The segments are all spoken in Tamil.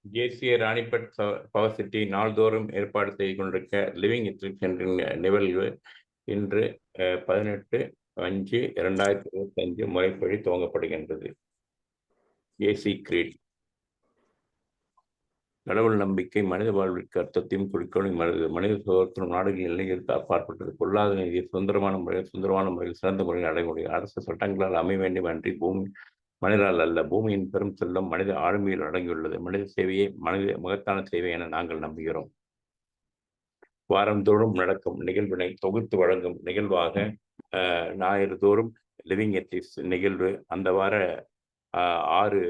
தேசிய ராணிப்பேட் பவர் சிட்டி நாள்தோறும் ஏற்பாடு செய்து கொண்டிருக்க லிவிங் எத்திக்ஸ் என்ற நிகழ்வு இன்று 18/5/2025 முறைப்படி துவங்கப்படுகின்றது. ஏசி கிரீட் கடவுள் நம்பிக்கை மனித வாழ்விற்கு அர்த்தத்தையும் குறிக்கோளும் மனித சுதந்திரம் நாடுகளின் நிலையிற்கு அப்பாற்பட்டது. பொருளாதார நிதியை சுதந்திரமான முறையில் சிறந்த முறையில் அடைய முடியும். அரசு சட்டங்களால் அமைய வேண்டும் அன்றி பூமி மனிதரால் அல்ல. பூமியின் பெரும் செல்லம் மனித ஆளுமையில் அடங்கியுள்ளது. மனித சேவையை மகத்தான சேவை என நாங்கள் நம்புகிறோம். வாரந்தோறும் நடக்கும் நிகழ்வினை தொகுத்து வழங்கும் நிகழ்வாக ஞாயிறு தோறும் லிவிங் எத்திக்ஸ் நிகழ்வு அந்த வார 6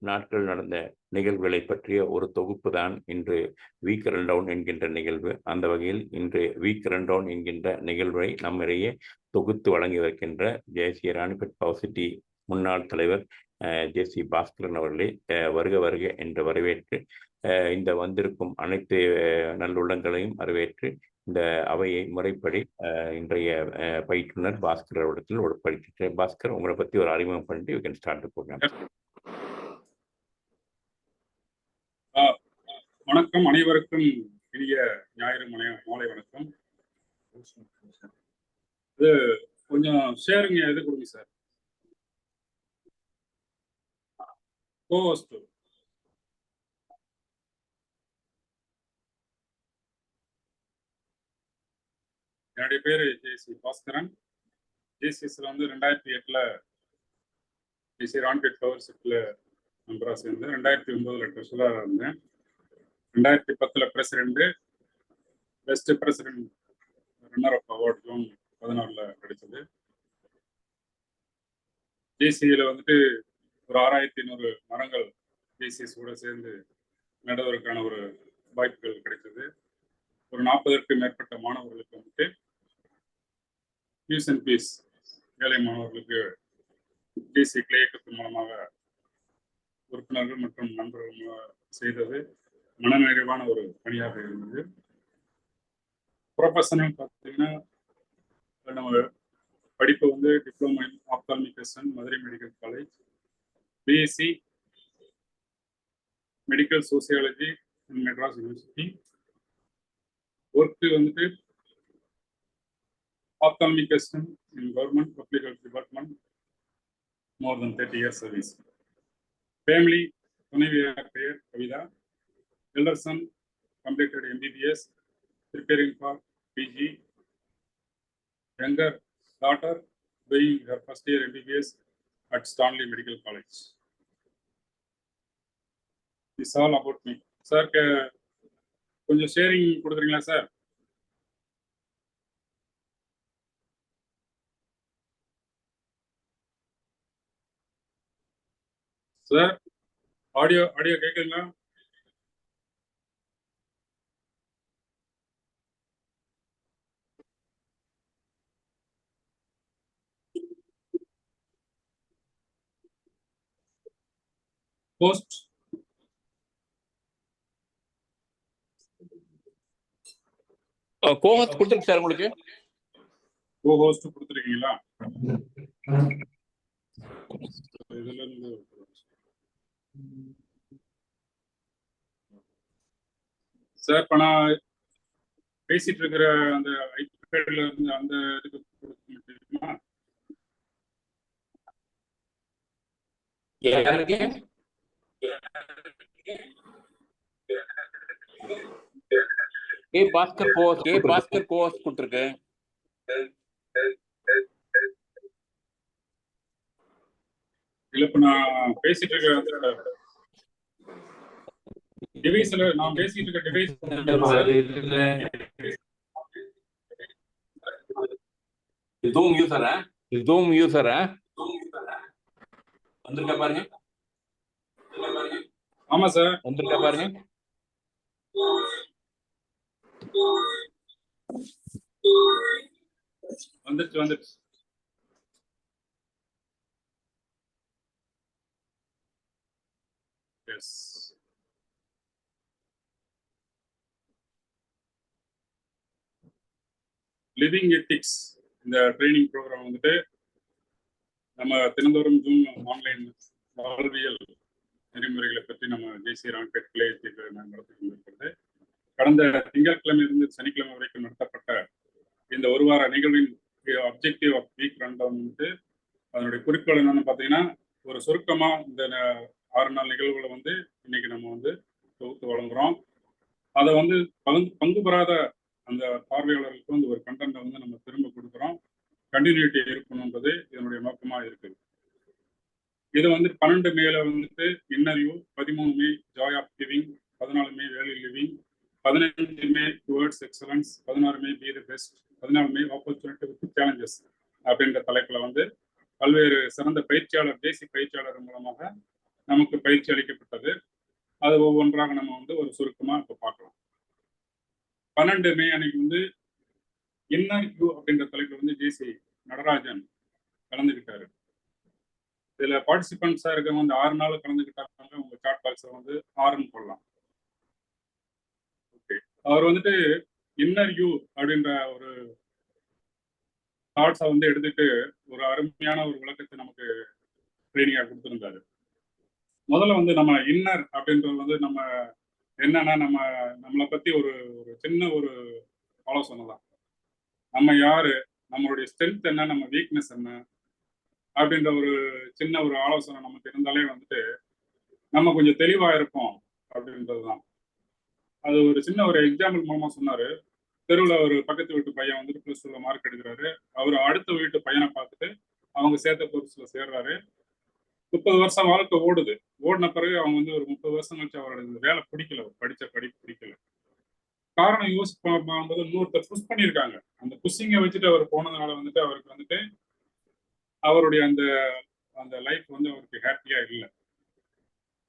நாட்கள் நடந்த நிகழ்வுகளை பற்றிய ஒரு தொகுப்பு தான் இன்று வீக் ரன்டவுன் என்கின்ற நிகழ்வு. அந்த வகையில் இன்று வீக் ரன்டவுன் என்கின்ற நிகழ்வை நம்மிடையே தொகுத்து வழங்கி வருகின்ற தேசிய ராணிப்பேட் பவர் சிட்டி முன்னாள் தலைவர் ஜே.சி. பாஸ்கரன் அவர்களே வருக வருக என்று வரவேற்று இந்த வந்திருக்கும் அனைத்து நல்லுள்ளங்களையும் வரவேற்று இந்த அவையை முறைப்படி இன்றைய பயிற்றுனர் பாஸ்கர் அவரிடத்தில் ஒப்படைக்கிறேன். பாஸ்கர், உங்களை பற்றி ஒரு அறிமுகம் பண்ணிட்டு you can start the programme. வணக்கம், அனைவருக்கும் இனிய ஞாயிறு மாலை வணக்கம். இது கொஞ்சம் ஷேருங்க, எது கொடுங்க சார். கோஹோஸ்ட் என்னுடைய பேரு ஜே.சி. பாஸ்கரன். ஜேசிஎஸ்ல 2008 தேசிய ராணிப்பேட் பவர் சிட்டில மெம்பராக சேர்ந்தேன். 2009 ட்ரெஷரராக இருந்தேன். 2010 president, best president runner up award June 16 கிடைச்சது. ஜேசியில் ஒரு 6500 மரங்கள் ஜேசிஎஸ் கூட சேர்ந்து நடுவதற்கான ஒரு வாய்ப்புகள் கிடைத்தது. ஒரு 40க்கும் மேற்பட்ட மாணவர்களுக்கு டியூஷன் ஃபீஸ் ஏழை மாணவர்களுக்கு ஜேசி கிளை இயக்கத்தின் மூலமாக உறுப்பினர்கள் மற்றும் நண்பர்கள் செய்தது மனநிறைவான ஒரு பணியாக இருந்தது. ப்ரொஃபஷனல் பார்த்தீங்கன்னா நம்ம படிப்பு diploma in ophthalmic assistant Madurai medical college, BSc medical sociology Madras university. Work ophthalmic assistant in government public health department, more than 30 years service. Family, துணைவியார் பெயர் Kavitha. elder son completed MBBS, preparing for PG. Younger daughter doing her first year MBBS at Stanley Medical College. This is all about me. Sir, கொஞ்சம் ஷேரிங் கொடுக்குறீங்களா சார்? சார், ஆடியோ கேட்குங்களா? போஸ்ட் கோஹோஸ்ட் கொடுத்துருக்கு சார். உங்களுக்கு கோஹோஸ்ட் கொடுத்துருக்கீங்களா? இதுல இருந்து சார், இப்ப நான் பேசிட்டு இருக்கிற அந்த ஐபேட்ல இருந்து அந்த இதுக்கு கொடுக்க முடியுமா? பாஸ்கர் கோஹோஸ்ட் கொடுத்துருக்கு. இல்ல, இப்ப நான் பேசிட்டு இருக்கிற டிவைஸ்ல நான் பேசிட்டு இருக்க டிவைஸ் ஜூம் யூசரா வந்திருக்கா பாருங்க. ஆமா சார், வந்திருக்கா பாருங்க. வந்துச்சு. எஸ், லிவிங் எத்திக்ஸ் இந்த ட்ரைனிங் ப்ரோக்ராம் நம்ம தினந்தோறும் ஜூம் ஆன்லைன் வாழ்வியல் நெறிமுறைகளை பற்றி நம்ம தேசிய ராம்கேட் கிளையத்தில் நடத்தி கொண்டிருக்கிறது. கடந்த திங்கட்கிழமையிலிருந்து சனிக்கிழமை வரைக்கும் நடத்தப்பட்ட இந்த ஒரு வார நிகழ்வின் அப்ஜெக்டிவ் ஆஃப் வீக் ரன்டவுன் வந்து அதனுடைய குறிக்கோள் என்னன்னு பார்த்தீங்கன்னா, ஒரு சுருக்கமா இந்த 6 நாள் நிகழ்வுகளை வந்து இன்னைக்கு நம்ம வந்து தொகுத்து வழங்குறோம். அதை வந்து பங்கு பெறாத அந்த பார்வையாளர்களுக்கு வந்து ஒரு கண்டென்ட் வந்து நம்ம திரும்ப கொடுக்குறோம். கண்டினியூட்டி இருக்கணும்ன்றது இதனுடைய நோக்கமா இருக்குது. இது வந்து 12 மேல வந்துட்டு inner you, 13 May joy of giving, 14 May value living, 15 May towards excellence, 16 May be the best, 14 May opportunity with challenges அப்படின்ற தலைப்புல வந்து பல்வேறு சிறந்த பயிற்சியாளர், தேசிய பயிற்சியாளர் மூலமாக நமக்கு பயிற்சி அளிக்கப்பட்டது. அது ஒவ்வொன்றாக நம்ம வந்து ஒரு சுருக்கமா இப்ப பார்க்கலாம். 12 மே அன்னைக்கு வந்து இன்னர் யூ அப்படின்ற தலைப்புல வந்து ஜேசி நடராஜன் கலந்துகிட்டாரு. இதுல பார்ட்டிசிபென்ட்ஸா இருக்கவங்க வந்து 6 நாள் கலந்துகிட்டாங்க. உங்க சாட் பாக்ஸ்ல வந்து 6ன்னு போடலாம். ஓகே, அவர் வந்துட்டு இன்னர் யூ அப்படின்ற ஒரு தாட்ஸை வந்து எடுத்துட்டு ஒரு அருமையான ஒரு விளக்கத்தை நமக்கு ட்ரைனிங்கா கொடுத்திருந்தாரு. முதல்ல வந்து நம்ம இன்னர் அப்படின்றது வந்து நம்ம என்னன்னா, நம்மளை பத்தி ஒரு ஒரு சின்ன ஒரு ஆலோசனை தான். நம்ம யாரு, நம்மளுடைய ஸ்ட்ரென்த் என்ன, நம்ம வீக்னஸ் என்ன அப்படின்ற ஒரு சின்ன ஒரு ஆலோசனை நமக்கு இருந்தாலே வந்துட்டு நம்ம கொஞ்சம் தெளிவா இருப்போம் அப்படின்றதுதான். அது ஒரு சின்ன ஒரு எக்ஸாம்பிள் மூலமா சொன்னாரு. தெருவில் ஒரு பக்கத்து வீட்டு பையன் வந்துட்டு +2 மார்க் எடுக்கிறாரு. அவர் அடுத்த வீட்டு பையனை பார்த்துட்டு அவங்க சேர்த்த கோர்ஸ்ல சேர்றாரு. 30 வருஷம் வாழ்க்கை ஓடுது. ஓடின பிறகு அவங்க வந்து ஒரு 30 வருஷம் கழிச்சு அவரோட இந்த வேலை பிடிக்கல, படிச்ச படிப்பு பிடிக்கல. காரணம் யோசிப்பாங்க, இன்னொருத்தர் புஷ் பண்ணியிருக்காங்க. அந்த புஷிங்கை வச்சுட்டு அவர் போனதுனால வந்துட்டு அவருக்கு வந்துட்டு அவருடைய அந்த அந்த லைஃப் வந்து அவருக்கு ஹாப்பியா இல்லை.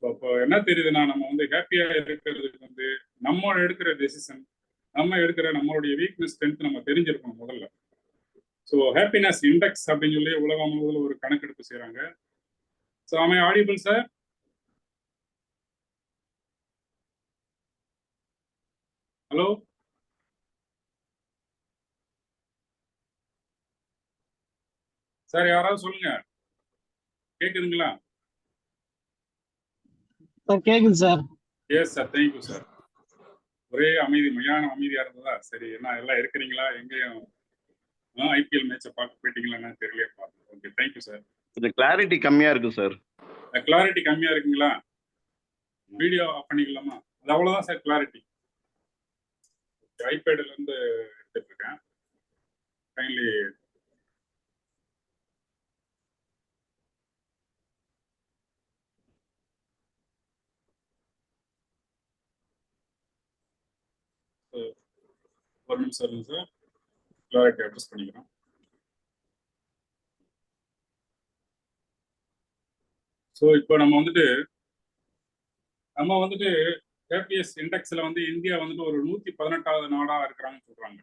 இப்போ என்ன தெரியுதுன்னா, நம்ம வந்து ஹாப்பியா இருக்கிறதுக்கு வந்து நம்ம எடுக்கிற டெசிஷன், நம்ம எடுக்கிற நம்மளுடைய வீக்னஸ் ஸ்ட்ரென்த் நம்ம தெரிஞ்சிருக்கணும் முதல்ல. ஸோ ஹாப்பினஸ் இண்டெக்ஸ் அப்படின்னு சொல்லி உலகம் முழுவதும் ஒரு கணக்கெடுப்பு செய்யறாங்க. So am I audible, sir? Hello, sir யாராவது சொல்லுங்க, கேக்குதுங்களா? கேக்குது sir. Yes sir, thank you sir. ஒரே அமைதி, மையான அமைதியா இருந்ததா? சரி, என்ன எல்லாம் இருக்கிறீங்களா? எங்கேயும் ஐபிஎல் மேட்சை பார்க்க போயிட்டீங்களா தெரியல. Okay, thank you sir. இது கிளாரிட்டி கம்மியா இருக்கு சார். கிளாரிட்டி கம்மியா இருக்குங்களா? வீடியோ ஆஃப் பண்ணிக்கலாமா? அது அவ்வளவுதான் சார் கிளாரிட்டி. ஐபேட்ல இருந்து எடுத்துட்டு இருக்கேன். கைண்ட்லி ஒரு நிமிஷம் இருங்க சார், கிளாரிட்டி அட்ஜஸ்ட் பண்ணிக்கிறோம். ஸோ இப்போ நம்ம வந்துட்டு ஹாப்பியஸ் இண்டெக்ஸ்ல வந்து இந்தியா வந்துட்டு ஒரு 118வது நாடா இருக்கிறாங்கன்னு சொல்றாங்க.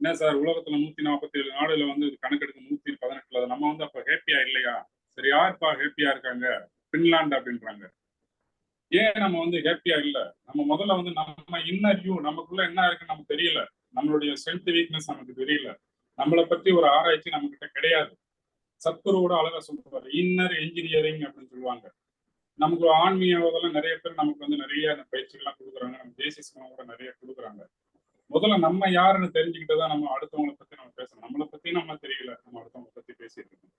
என்ன சார், உலகத்துல 147 நாடுல வந்து கணக்கெடுக்க 118, நம்ம வந்து அப்ப ஹாப்பியா இல்லையா? சரி, யாருப்பா ஹாப்பியா இருக்காங்க? பின்லாந்து அப்படின்றாங்க. ஏன் நம்ம வந்து ஹாப்பியா இல்ல? நம்ம முதல்ல வந்து நம்ம இன்னர் யூ, நமக்குள்ள என்ன இருக்குன்னு நமக்கு தெரியல. நம்மளுடைய ஸ்ட்ரென்த் வீக்னஸ் நமக்கு தெரியல. நம்மளை பத்தி ஒரு ஆராய்ச்சி நம்ம கிட்ட கிடையாது. சத்குருவோட அழகா சொல்லுவாரு, இன்னர் என்ஜினியரிங் அப்படின்னு சொல்லுவாங்க. நமக்கு ஆன்மீகத்தில் நிறைய பேர் நமக்கு வந்து நிறைய அந்த பயிற்சிகள்லாம் கொடுக்குறாங்க. நம்ம தேசிய சமூகம் கூட நிறைய கொடுக்குறாங்க. முதல்ல நம்ம யாருன்னு தெரிஞ்சுக்கிட்டு தான் நம்ம அடுத்தவங்களை பத்தி நம்ம பேசணும். நம்மளை பத்தி நம்ம தெரியல, நம்ம அடுத்தவங்களை பத்தி பேசிட்டு இருக்கோம்.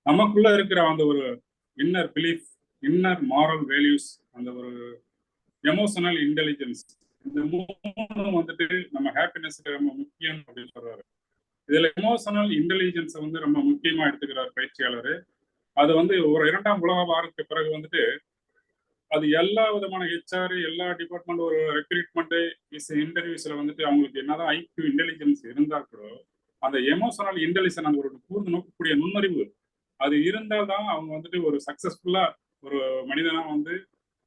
நமக்குள்ள இருக்கிற அந்த ஒரு inner belief, inner moral values, அந்த ஒரு எமோஷனல் இன்டெலிஜென்ஸ், இந்த 3 வந்துட்டு நம்ம ஹாப்பினஸ்க்கு ரொம்ப முக்கியம் அப்படின்னு சொல்றாரு. இதுல எமோஷனல் இன்டெலிஜென்ஸை வந்து ரொம்ப முக்கியமா எடுத்துக்கிறார் பயிற்சியாளர். அது வந்து ஒரு 2ஆம் உலக போருக்கு பிறகு வந்துட்டு அது எல்லா விதமான ஹெச்ஆர், எல்லா டிபார்ட்மெண்ட், ஒரு ரெக்ரூட்மெண்ட் இன்டர்வியூஸ்ல வந்துட்டு அவங்களுக்கு என்னதான் ஐக்யூ இன்டெலிஜென்ஸ் இருந்தா கூட அந்த எமோஷனல் இன்டெலிஜென்ஸ், அந்த ஒரு கூர்ந்து நோக்கக்கூடிய நுண்ணறிவு அது இருந்தால் தான் அவங்க வந்துட்டு ஒரு சக்சஸ்ஃபுல்லா ஒரு மனிதனா வந்து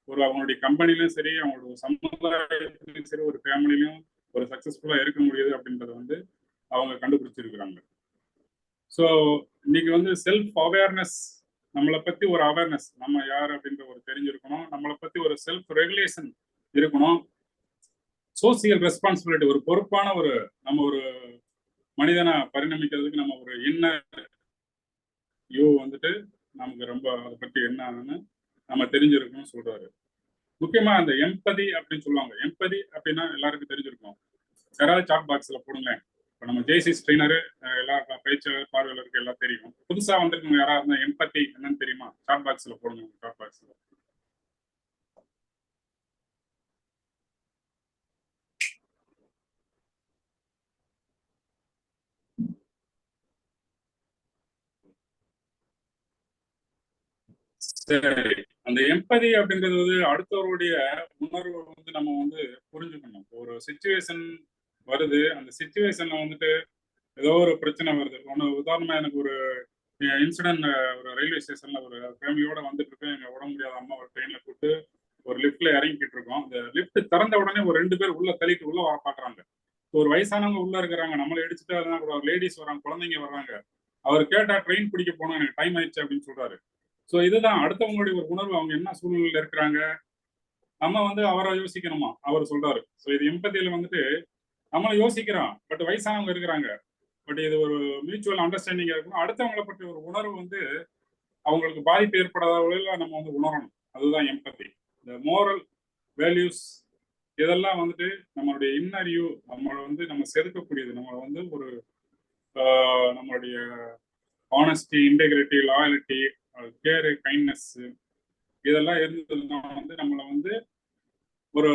ஒரு அவங்களுடைய கம்பெனிலும் சரி, அவங்களோட சமுதாயத்திலும் சரி, ஒரு ஃபேமிலிலையும் ஒரு சக்சஸ்ஃபுல்லா இருக்க முடியுது அப்படின்றத வந்து அவங்க கண்டுபிடிச்சிருக்கிறாங்க. ஸோ இன்னைக்கு வந்து செல்ஃப் அவேர்னஸ், நம்மளை பத்தி ஒரு அவேர்னஸ், நம்ம யார் அப்படின்ற ஒரு தெரிஞ்சிருக்கணும். நம்மளை பத்தி ஒரு செல்ஃப் ரெகுலேஷன் இருக்கணும். சோசியல் ரெஸ்பான்சிபிலிட்டி, ஒரு பொறுப்பான ஒரு நம்ம ஒரு மனிதனை பரிணமிக்கிறதுக்கு நம்ம ஒரு இன்னர் யூ வந்துட்டு நமக்கு ரொம்ப அதை பற்றி என்னன்னு நம்ம தெரிஞ்சிருக்கணும்னு சொல்றாரு. முக்கியமா அந்த எம்பதி அப்படின்னு சொல்லுவாங்க. எம்பதி அப்படின்னா எல்லாருக்கும் தெரிஞ்சிருக்கும். யாராவது சாட் பாக்ஸ்ல போடுங்களேன். இப்போ நம்ம ஜேசிஸ் ட்ரெயினரு எல்லா பயிற்சியாளர் பார்வையாளருக்கு எல்லாம் தெரியும். புதுசா வந்திருக்கவங்க யாராவது இருந்தா எம்பதி என்னன்னு தெரியுமா? சாட் பாக்ஸ்ல போடுங்க. சாட் பாக்ஸ்ல சரி. அந்த எம்பதி அப்படின்றது வந்து அடுத்தவருடைய உணர்வை வந்து நம்ம வந்து புரிஞ்சுக்கணும். ஒரு சிச்சுவேஷன் வருது. அந்த சிச்சுவேஷன்ல வந்துட்டு ஏதோ ஒரு பிரச்சனை வருது. உதாரணமா எனக்கு ஒரு இன்சிடென்ட் ஒரு ரயில்வே ஸ்டேஷன்ல ஒரு ஃபேமிலியோட வந்துட்டு இருக்கேன். எங்க உடம்பு முடியாத அம்மா ஒரு ட்ரெயின்ல கூப்பிட்டு ஒரு லிஃப்ட்ல இறங்கிக்கிட்டு இருக்கோம். அந்த லிஃப்ட் திறந்த உடனே ஒரு 2 பேர் உள்ள தள்ளிட்டு உள்ள வர பாக்குறாங்க. ஒரு வயசானவங்க உள்ள இருக்கிறாங்க. நம்மளை இடிச்சுட்டு அதெல்லாம் கூட லேடிஸ் வராங்க, குழந்தைங்க வர்றாங்க. அவர் கேட்டா ட்ரெயின் பிடிக்க போனோம், எனக்கு டைம் ஆயிடுச்சு அப்படின்னு சொல்றாரு. ஸோ இதுதான் அடுத்தவங்களுடைய ஒரு உணர்வு. அவங்க என்ன சூழ்நிலையில இருக்கிறாங்க, நம்ம வந்து அவரை யோசிக்கணுமா அவர் சொல்றாரு. ஸோ இது எம்பத்தியில வந்துட்டு நம்மளை யோசிக்கிறோம், பட் வயசானவங்க இருக்கிறாங்க. பட் இது ஒரு மியூச்சுவல் அண்டர்ஸ்டாண்டிங்கா இருக்கணும். அடுத்தவங்களை பற்றி ஒரு உணர்வு வந்து அவங்களுக்கு பாதிப்பு ஏற்படாத வகையில் நம்ம வந்து உணரணும். அதுதான் எம்பத்தி. இந்த மோரல் வேல்யூஸ் இதெல்லாம் வந்துட்டு நம்மளுடைய இன்னர் யூ நம்மளை வந்து நம்ம செதுக்கக்கூடியது. நம்மளை வந்து ஒரு நம்மளுடைய ஆனஸ்டி, இன்டெகிரிட்டி, லாயலிட்டி, கேரு, கைண்ட்னஸ் இதெல்லாம் இருந்ததுன்னா வந்து நம்மளை வந்து ஒரு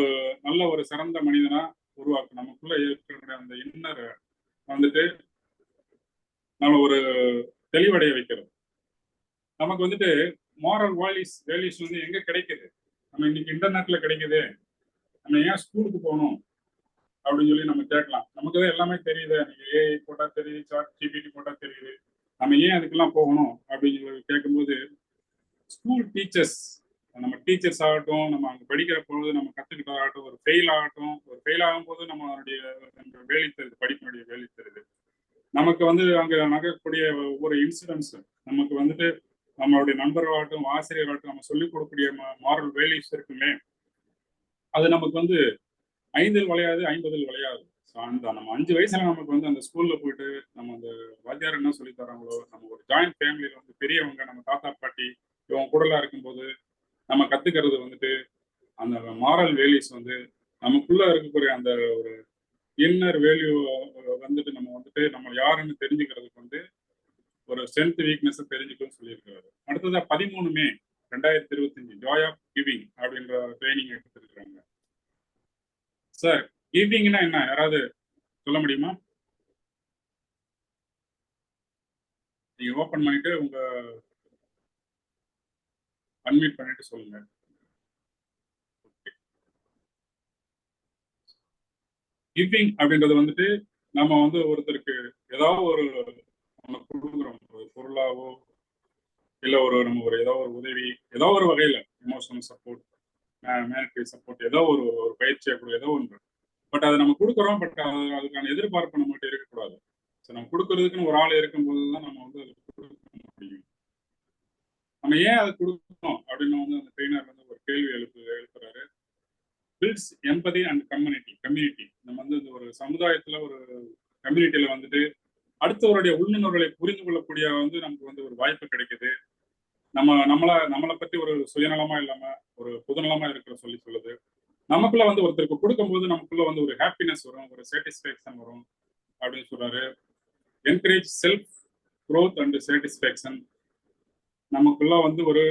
நல்ல ஒரு சிறந்த மனிதனா உருவாக்கும். நமக்குள்ள இருக்கிற அந்த இன்னர் வந்துட்டு நம்ம ஒரு தெளிவடைய வைக்கிறது. நமக்கு வந்துட்டு மாரல் வேல்யூஸ் வந்து எங்க கிடைக்குது? நம்ம இன்னைக்கு இன்டர்நெட்ல கிடைக்குது. நம்ம ஏன் ஸ்கூலுக்கு போகணும் அப்படின்னு சொல்லி நம்ம கேட்கலாம். நமக்கு தான் எல்லாமே தெரியுது. நீங்க ஏஐ போட்டா தெரியுது, சாட் ஜிபிடி போட்டா தெரியுது. நம்ம ஏன் அதுக்கெல்லாம் போகணும் அப்படின்னு சொல்லி கேட்கும்போது ஸ்கூல் டீச்சர்ஸ், நம்ம டீச்சர்ஸ் ஆகட்டும், நம்ம அங்கே படிக்கிற பொழுது நம்ம கற்றுக்கிட்டதாகட்டும், ஒரு ஃபெயில் ஆகட்டும், ஒரு ஃபெயில் ஆகும்போது நம்மளுடைய வேலை தருது, படிப்பினுடைய வேலை தருது. நமக்கு வந்து அங்கே நடக்கக்கூடிய ஒவ்வொரு இன்சிடென்ட்ஸ் நமக்கு வந்துட்டு நம்மளுடைய நண்பர்களாகட்டும், ஆசிரியர்களாகட்டும் நம்ம சொல்லிக் கொடுக்கக்கூடிய மாரல் வேல்யூஸ் இருக்குமே, அது நமக்கு வந்து 5 வளையாது 50 வளையாது. அந்த நம்ம 5 வயசுல நமக்கு வந்து அந்த ஸ்கூல்ல போயிட்டு நம்ம அந்த வாத்தியார் என்ன சொல்லி தராங்களோ, நம்ம ஒரு ஜாயிண்ட் ஃபேமிலியில வந்து பெரியவங்க, நம்ம தாத்தா பாட்டி இவங்க கூடலாம் இருக்கும்போது நம்ம கத்துக்கிறது வந்துட்டு அந்த மாரல் வேல்யூஸ் வந்து நமக்குள்ள இருக்கக்கூடிய அந்த ஒரு இன்னர் வேல்யூ வந்துட்டு நம்ம வந்துட்டு நம்ம யாருன்னு தெரிஞ்சுக்கிறதுக்கு வந்து ஒரு ஸ்ட்ரென்த் வீக்னஸ் தெரிஞ்சுக்கணும்னு சொல்லியிருக்காரு. அடுத்ததா 13 மே 2025 ஜாய் ஆஃப் கிவிங் அப்படின்ற ட்ரைனிங் எடுத்துருக்காங்க. சார் கிவிங்னா என்ன யாராவது சொல்ல முடியுமா? நீங்க ஓபன் பண்ணிட்டு உங்க அன்மியூட் பண்ணிட்டு சொல்லுங்க. கிவிங் அப்படின்றது வந்துட்டு நம்ம வந்து ஒருத்தருக்கு ஏதாவது ஒரு நம்ம கொடுக்குறோம், ஒரு பொருளாவோ இல்ல நம்ம ஒரு ஏதோ ஒரு உதவி, ஏதோ ஒரு வகையில எமோஷனல் சப்போர்ட், மேனிட்டரி சப்போர்ட், ஏதோ ஒரு ஒரு பயிற்சியா கூட ஏதோ ஒன்று. பட் அதை நம்ம கொடுக்குறோம், பட் அதுக்கான எதிர்பார்ப்பு நம்மகிட்ட இருக்கக்கூடாது. ஸோ நம்ம கொடுக்கறதுக்குன்னு ஒரு ஆள் இருக்கும்போது தான் நம்ம வந்து அதை கொடுக்க முடியும். நம்ம ஏன் அதை கொடுக்கணும் அப்படின்னு வந்து அந்த ட்ரெயினர் வந்து ஒரு கேள்வி எழுப்புறாரு. பில்ட்ஸ் எம்பதி அண்ட் கம்யூனிட்டி நம்ம வந்து இந்த ஒரு சமுதாயத்துல ஒரு கம்யூனிட்டியில வந்துட்டு அடுத்தவருடைய உள்ளுணர்வுகளை புரிந்து கொள்ளக்கூடிய வந்து நமக்கு வந்து ஒரு வாய்ப்பு கிடைக்குது. நம்மளை பத்தி ஒரு சுயநலமா இல்லாம ஒரு பொதுநலமா இருக்கிற சொல்லுது. நமக்குள்ள வந்து ஒருத்தருக்கு கொடுக்கும்போது நமக்குள்ள வந்து ஒரு ஹாப்பினஸ் வரும், ஒரு சாட்டிஸ்பேக்ஷன் வரும் அப்படின்னு சொல்றாரு. Encourage self growth and satisfaction. நமக்குள்ள வந்து ஒரு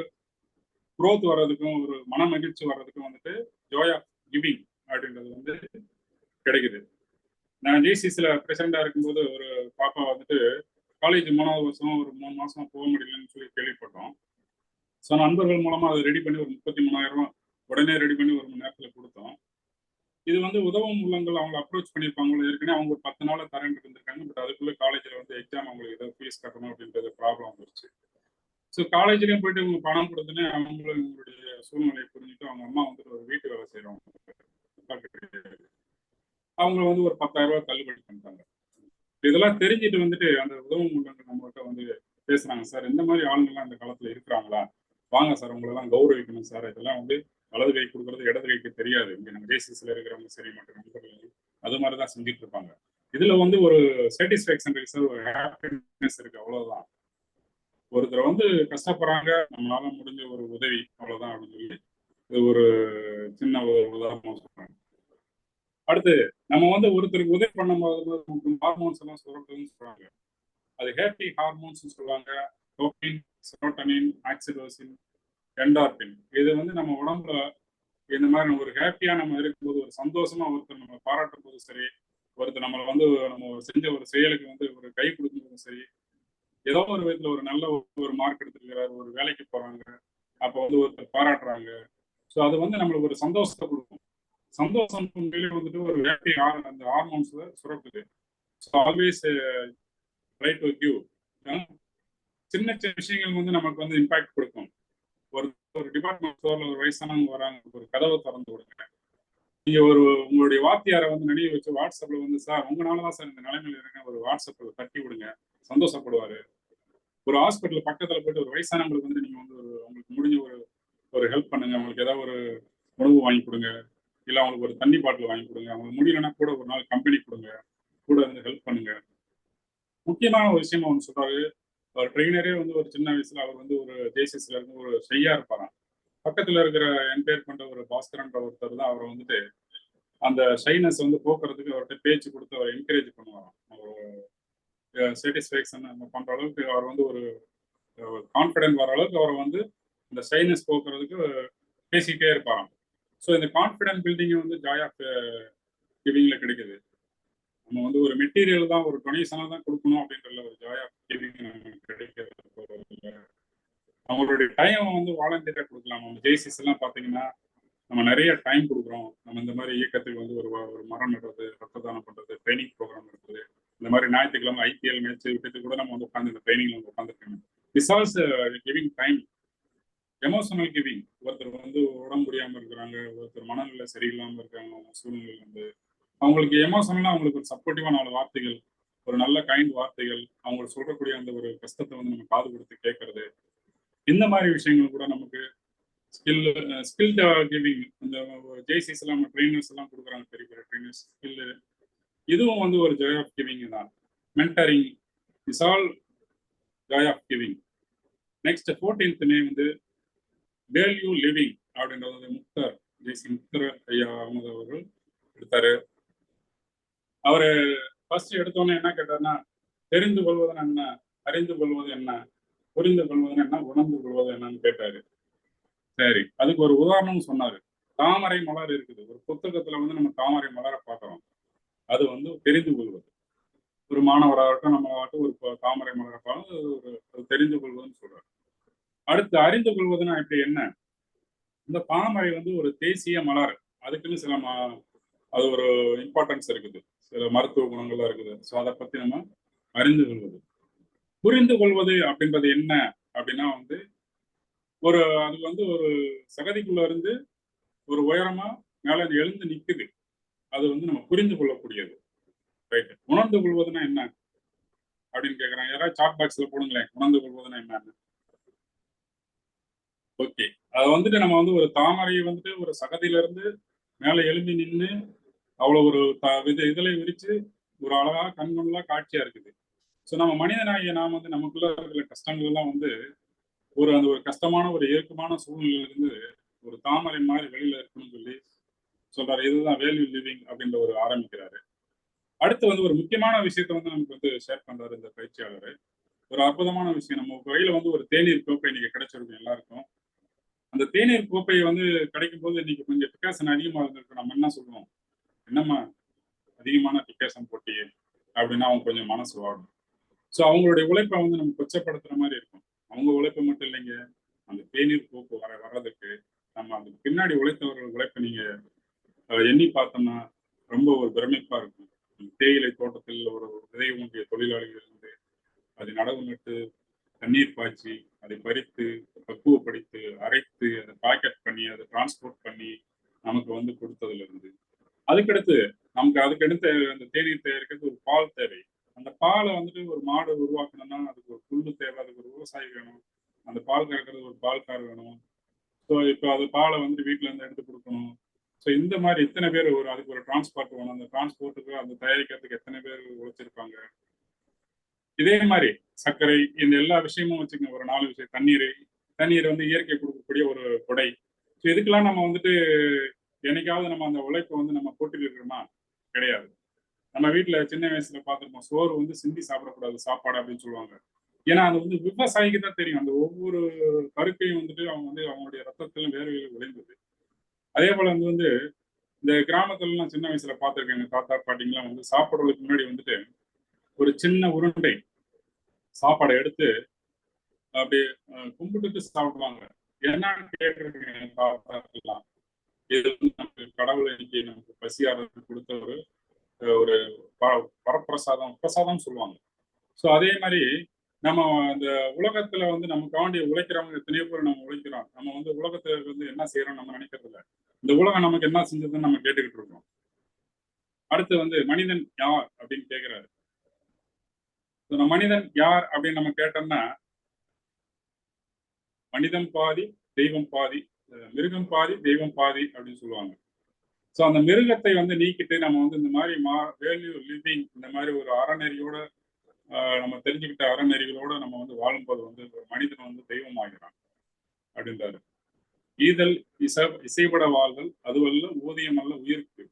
க்ரோத் வர்றதுக்கும் ஒரு மன மகிழ்ச்சி வர்றதுக்கும் வந்துட்டு ஜாய் ஆஃப் கிவிங் அப்படின்றது வந்து கிடைக்குது. நான் ஜிசிசில பிரசிடண்டா இருக்கும்போது ஒரு பாப்பா வந்துட்டு காலேஜ் 3வது வருஷம் ஒரு 3 மாசம் போக முடியலன்னு சொல்லி கேள்விப்பட்டோம். ஸோ நண்பர்கள் மூலமா அதை ரெடி பண்ணி ஒரு 33,000 உடனே ரெடி பண்ணி ஒரு மணி நேரத்தில் கொடுத்தோம். இது வந்து உதவும் உள்ளங்கள் அவங்க அப்ரோச் பண்ணியிருப்பாங்களோ, ஏற்கனவே அவங்க ஒரு 10 நாள் தரேன் இருந்திருக்காங்க. பட் அதுக்குள்ள காலேஜில் வந்து எக்ஸாம் அவங்களுக்கு ஏதாவது ஃபீஸ் கட்டணும் அப்படின்றது ப்ராப்ளம் வந்துருச்சு. ஸோ காலேஜ்லேயும் போயிட்டு இவங்க பணம் கொடுத்துன்னு அவங்களும் இவங்களுடைய சூழ்நிலையை புரிஞ்சுட்டு அவங்க அம்மா வந்துட்டு ஒரு வீட்டு வேலை செய்கிறவங்க, அவங்க வந்து ஒரு 10,000 தள்ளுபடி பண்ணிட்டாங்க. இதெல்லாம் தெரிஞ்சுட்டு வந்துட்டு அந்த உதவும் உள்ளங்கள் நம்மகிட்ட வந்து பேசுறாங்க. சார் இந்த மாதிரி ஆளுங்கள்லாம் இந்த காலத்துல இருக்கிறாங்களா, வாங்க சார் உங்களெல்லாம் கௌரவிக்கணும் சார். இதெல்லாம் வந்து வலது கை கொடுக்கறது இடது கைக்கு தெரியாது. இங்க நம்ம தேசியத்தில் இருக்கிறவங்க சரி மற்ற நண்பர்கள் அது மாதிரிதான் செஞ்சுட்டு இருப்பாங்க. இதுல வந்து ஒரு சாட்டிஸ்பேக்ஷன் இருக்கு சார், ஒரு ஹாப்பினஸ் இருக்கு, அவ்வளவுதான். ஒருத்தர் வந்து கஷ்டப்படுறாங்க, நம்மளால முடிஞ்ச ஒரு உதவி அவ்வளவுதான் அப்படின்னு சொல்லி இது ஒரு சின்ன ஒரு உதாரணம் சொல்றேன். அடுத்து நம்ம வந்து ஒருத்தருக்கு உதவி பண்ணும்போது நமக்கு ஹார்மோன்ஸ் எல்லாம் சுரக்குதுன்னு சொல்றாங்க. அது ஹேப்பி ஹார்மோன்ஸ் சொல்லுவாங்க. Tobin, செரோட்டனின், oxytocin, endorphin. இது வந்து நம்ம உடம்புல இந்த மாதிரி ஒரு ஹாப்பியா நம்ம இருக்கும்போது, ஒரு சந்தோஷமா ஒருத்தர் நம்ம பாராட்டும் போது சரி, ஒருத்தர் நம்மளை வந்து நம்ம செஞ்ச ஒரு செயலுக்கு வந்து ஒரு கை கொடுக்கும்போதும் சரி, ஏதோ ஒரு விதத்துல ஒரு நல்ல ஒரு மார்க் எடுத்துருக்கிறாரு, ஒரு வேலைக்கு போறாங்க, அப்போ வந்து ஒருத்தர் பாராட்டுறாங்க. ஸோ அது வந்து நம்மளுக்கு ஒரு சந்தோஷத்தை கொடுக்கும். சந்தோஷம் உண்மையிலே வந்துட்டு ஒரு ஹாப்பி அந்த ஹார்மோன்ஸ்ல சுரக்குது. So always try to give. சின்ன சின்ன விஷயங்கள் வந்து நமக்கு வந்து இம்பாக்ட் கொடுக்கும். ஒரு ஒரு டிபார்ட்மெண்ட் ஸ்டோர்ல ஒரு வயசானவங்க வராங்க, ஒரு கதவை திறந்து கொடுங்க. நீங்க ஒரு உங்களுடைய வாத்தியாரை வந்து நினைவு வச்சு வாட்ஸ்அப்ல வந்து, சார் உங்களாலதான் சார் இந்த நிலைமையில இருக்க, ஒரு வாட்ஸ்அப்ல தட்டி விடுங்க, சந்தோஷப்படுவாரு. ஒரு ஹாஸ்பிட்டல் பக்கத்துல போயிட்டு ஒரு வயசானவங்களுக்கு வந்து நீங்க வந்து ஒரு உங்களுக்கு முடிஞ்ச ஒரு ஒரு ஹெல்ப் பண்ணுங்க. அவங்களுக்கு ஏதாவது ஒரு உணவு வாங்கி கொடுங்க, இல்ல அவங்களுக்கு ஒரு தண்ணி பாட்டில் வாங்கி கொடுங்க. அவங்களுக்கு முடியலன்னா கூட ஒரு நாள் கம்பெனி கொடுங்க, கூட வந்து ஹெல்ப் பண்ணுங்க. முக்கியமான ஒரு விஷயம் ஒன்று சொல்றாரு. ஒரு ட்ரெயினரே வந்து ஒரு சின்ன வயசுல அவர் வந்து ஒரு ஜேசிஸ்ல இருந்து ஒரு ஷையா இருப்பாராம். பக்கத்துல இருக்கிற எம்பேர் பண்ற ஒரு பாஸ்கரன்ற ஒருத்தர் தான் அவரை வந்துட்டு அந்த ஷைனஸ் வந்து போக்குறதுக்கு அவர்கிட்ட பேச்சு கொடுத்து அவர் என்கரேஜ் பண்ணுவாராம். ஒரு சாட்டிஸ்ஃபேக்ஷன் பண்ற அளவுக்கு அவர் வந்து ஒரு கான்ஃபிடென்ட் வர அளவுக்கு அவரை வந்து இந்த ஷைனஸ் போக்குறதுக்கு பேசிக்கிட்டே இருப்பாராம். ஸோ இந்த கான்ஃபிடென்ட் பில்டிங் வந்து ஜாய் ஆஃப் கிவிங்ல கிடைக்குது. நம்ம வந்து ஒரு மெட்டீரியல் தான், ஒரு டொனேஷனா தான் கொடுக்கணும் அப்படின்ற ஒரு ஜாய் ஆஃப் கிவிங் நமக்கு கிடைக்கிறது. அவங்களுடைய டைம் வந்து வாலண்டியரா கொடுக்கலாம். நம்ம ஜேசிஸ் எல்லாம் பாத்தீங்கன்னா நம்ம நிறைய டைம் கொடுக்குறோம். நம்ம இந்த மாதிரி இயக்கத்துக்கு வந்து ஒரு மரம் நடுறது, ரத்த தானம் பண்றது, ட்ரைனிங் ப்ரோக்ராம் இருக்குது. இந்த மாதிரி ஞாயிற்றுக்கிழமை ஐபிஎல் மேட்ச் விட்டுட்டு கூட நம்ம வந்து உட்காந்து இந்த ட்ரைனிங்ல வந்து உட்காந்துருக்கோம். This Alps giving time. Emotional giving. ஒருத்தர் வந்து உடம்பு முடியாம இருக்கிறாங்க, ஒருத்தர் மனநிலை சரியில்லாம இருக்காங்க, அவங்க சூழ்நிலை வந்து அவங்களுக்கு எமோஷனலா அவங்களுக்கு ஒரு சப்போர்ட்டிவா 4 வார்த்தைகள், ஒரு நல்ல கைண்ட் வார்த்தைகள், அவங்களுக்கு சொல்லக்கூடிய அந்த ஒரு கஷ்டத்தை வந்து நம்ம காது கொடுத்து கேட்கறது. இந்த மாதிரி விஷயங்கள் கூட நமக்கு ஸ்கில் ஸ்கில் கிவிங். இந்த ஜேசிஸ் எல்லாம் ட்ரைனர்ஸ் எல்லாம் கொடுக்குறாங்க, பெரிய பெரிய ட்ரைனர்ஸ். ஸ்கில் இதுவும் வந்து ஒரு ஜாய் ஆஃப் கிவிங் தான். Mentoring is all joy of giving. Next 14th name வந்து வேல்யூ லிவிங் அப்படின்றது முக்தர், ஜேசி முக்தர் ஐயா அவங்க அவர்கள் எடுத்தாரு. அவரு ஃபர்ஸ்ட் எடுத்தோன்னே என்ன கேட்டாருன்னா, தெரிந்து கொள்வது என்ன, அறிந்து கொள்வது என்ன, புரிந்து கொள்வது என்ன, உணர்ந்து கொள்வது என்னன்னு கேட்டாரு. சரி, அதுக்கு ஒரு உதாரணம் சொன்னாரு. தாமரை மலர் இருக்குது. ஒரு புத்தகத்துல வந்து நம்ம தாமரை மலரை பார்க்கிறோம். அது வந்து தெரிந்து கொள்வது. ஒரு மாணவராகட்டும், நம்மளாகட்டும் ஒரு தாமரை மலரை பார்த்து ஒரு தெரிந்து கொள்வதுன்னு சொல்றாரு. அடுத்து அறிந்து கொள்வதுன்னா இப்படி என்ன? இந்த தாமரை வந்து ஒரு தேசிய மலர். அதுக்குன்னு சில அது ஒரு இம்பார்ட்டன்ஸ் இருக்குது. சில மருத்துவ குணங்கள்லாம் இருக்குது. ஸோ அதை பத்தி நம்ம அறிந்து கொள்வது. புரிந்து கொள்வது அப்படின்றது என்ன அப்படின்னா வந்து அது வந்து ஒரு சகதிக்குள்ள இருந்து ஒரு உயரமா மேல எழுந்து நிக்குது. அது வந்து நம்ம புரிந்து கொள்ளக்கூடியது. ரைட். உணர்ந்து கொள்வதுன்னா என்ன அப்படின்னு கேட்கறாங்க. யாராவது சாட் பாக்ஸ்ல போடுங்களேன், உணர்ந்து கொள்வதுன்னா என்னன்னு. ஓகே. அதை வந்துட்டு நம்ம வந்து ஒரு தாமரையை வந்துட்டு ஒரு சகதியில இருந்து மேல எழும்பி நின்று அவ்வளவு ஒரு இதழை விரிச்சு ஒரு அழகா கண்கொள்ளா காட்சியா இருக்குது. ஸோ நம்ம மனிதனாகிய நாம் வந்து நமக்குள்ள இருக்கிற கஷ்டங்கள் எல்லாம் வந்து அந்த ஒரு கஷ்டமான ஒரு இயக்கமான சூழ்நிலையில இருந்து ஒரு தாமரை மாதிரி வெளியில இருக்கணும்னு சொல்லி சொல்றாரு. இதுதான் வேல்யூ லிவிங் அப்படின்ற ஒரு ஆரம்பிக்கிறாரு. அடுத்து வந்து ஒரு முக்கியமான விஷயத்த வந்து நமக்கு வந்து ஷேர் பண்றாரு இந்த பயிற்சியாளர். ஒரு அற்புதமான விஷயம். நம்ம கையில வந்து ஒரு தேநீர் கோப்பை இன்னைக்கு கிடைச்சிருக்கும் எல்லாருக்கும். அந்த தேநீர் கோப்பை வந்து கிடைக்கும் போது இன்னைக்கு கொஞ்சம் டிகாசன் அதிகமா இருந்திருக்கு. நம்ம என்ன சொல்லுவோம்? என்னம்மா அதிகமான டிகாசன் போட்டியே அப்படின்னா அவங்க கொஞ்சம் மனசு வாடும். ஸோ அவங்களுடைய உழைப்பை வந்து நம்ம கொச்சப்படுத்துற மாதிரி இருக்கும். அவங்க உழைப்பு மட்டும் இல்லைங்க, அந்த தேநீர் கோப்பு வர்றதுக்கு நம்ம அதுக்கு பின்னாடி உழைத்தவர்கள் உழைப்பை நீங்க எண்ணி பார்த்தோம்னா ரொம்ப ஒரு பிரமிப்பா இருக்கும். தேயிலை தோட்டத்தில் ஒரு விதை ஊன்றிய தொழிலாளிகள் இருந்து அதை நடவு நட்டு தண்ணீர் பாய்ச்சி அதை பறித்து பக்குவப்படுத்தி அரைத்து அதை பாக்கெட் பண்ணி அதை டிரான்ஸ்போர்ட் பண்ணி நமக்கு வந்து கொடுத்ததுல இருந்து அதுக்கடுத்து நமக்கு அதுக்கடுத்து அந்த தேநீர் தயாரிக்கிறது ஒரு பால் தேவை. அந்த பாலை வந்துட்டு ஒரு மாடு உருவாக்கணும்னா அதுக்கு ஒரு புல்லு தேவை, அதுக்கு ஒரு விவசாயி வேணும், அந்த பால் கறக்கிறது ஒரு பால்கார் வேணும். ஸோ இப்போ அது பாலை வந்துட்டு வீட்டுல இருந்து எடுத்து கொடுக்கணும். ஸோ இந்த மாதிரி இத்தனை பேர் அதுக்கு ஒரு டிரான்ஸ்போர்ட் வேணும். அந்த டிரான்ஸ்போர்ட்டுக்கு அந்த தயாரிக்கிறதுக்கு எத்தனை பேர் உழைச்சிருப்பாங்க. இதே மாதிரி சர்க்கரை இந்த எல்லா விஷயமும் வச்சுக்கோங்க. ஒரு 4 விஷயம். தண்ணீர் வந்து இயற்கை கொடுக்கக்கூடிய ஒரு கொடை. ஸோ இதுக்கெல்லாம் நம்ம வந்துட்டு என்னைக்காவது நம்ம அந்த உழைப்பை வந்து நம்ம போட்டுட்டு இருக்கிறோமா? கிடையாது. நம்ம வீட்டுல சின்ன வயசுல பார்த்திருப்போம். சோறு வந்து சிந்தி சாப்பிடக்கூடாது சாப்பாடு அப்படின்னு சொல்லுவாங்க. ஏன்னா அது வந்து விவசாயிக்கு தான் தெரியும். அந்த ஒவ்வொரு பருக்கையும் வந்துட்டு அவங்க வந்து அவங்களுடைய ரத்தத்திலும் வேர்வையில விளைந்தது. அதே போல வந்து இந்த கிராமத்துல எல்லாம் சின்ன வயசுல பார்த்திருக்கேன். எங்க தாத்தா பாட்டிங்கெல்லாம் வந்து சாப்பிடுறதுக்கு முன்னாடி வந்துட்டு ஒரு சின்ன உருண்டை சாப்பாடை எடுத்து அப்படியே கும்பிட்டுட்டு சாப்பிடுவாங்க. என்னன்னு கேட்டிருக்கேன் என் தாத்தாக்கெல்லாம். இது வந்து நமக்கு கடவுள் இன்னைக்கு நமக்கு பசியாரத்துக்கு கொடுத்த ஒரு ஒரு பிரசாதம் சொல்லுவாங்க. ஸோ அதே மாதிரி நம்ம அந்த உலகத்துல வந்து நமக்காண்டி உழைக்கிறவங்க எத்தனையோ பேர் நம்ம உழைக்கிறோம். நம்ம வந்து உலகத்துல வந்து என்ன செய்யறோம் நம்ம நினைக்கிறது இல்லை. இந்த உலகம் நமக்கு என்ன செஞ்சதுன்னு நம்ம கேட்டுக்கிட்டு இருக்கோம். அடுத்து வந்து மனிதன் யார் அப்படின்னு கேட்கிறாரு. மனிதன் யார் அப்படின்னு நம்ம கேட்டோம்னா, மனிதன் பாதி தெய்வம் பாதி, மிருகம் பாதி தெய்வம் பாதி அப்படின்னு சொல்லுவாங்க. ஸோ அந்த மிருகத்தை வந்து நீக்கிட்டு நம்ம வந்து இந்த மாதிரி வேல்யூ லிவிங் இந்த மாதிரி ஒரு அறநெறியோட நம்ம தெரிஞ்சுக்கிட்ட அறநெறிகளோட நம்ம வந்து வாழும்போது வந்து ஒரு மனிதன் வந்து தெய்வம் ஆகிறான் அப்படின்றாரு. ஈதல் இசைப்பட வாழ்தல் அதுவல்ல ஊதியம் அல்ல உயிருக்கு.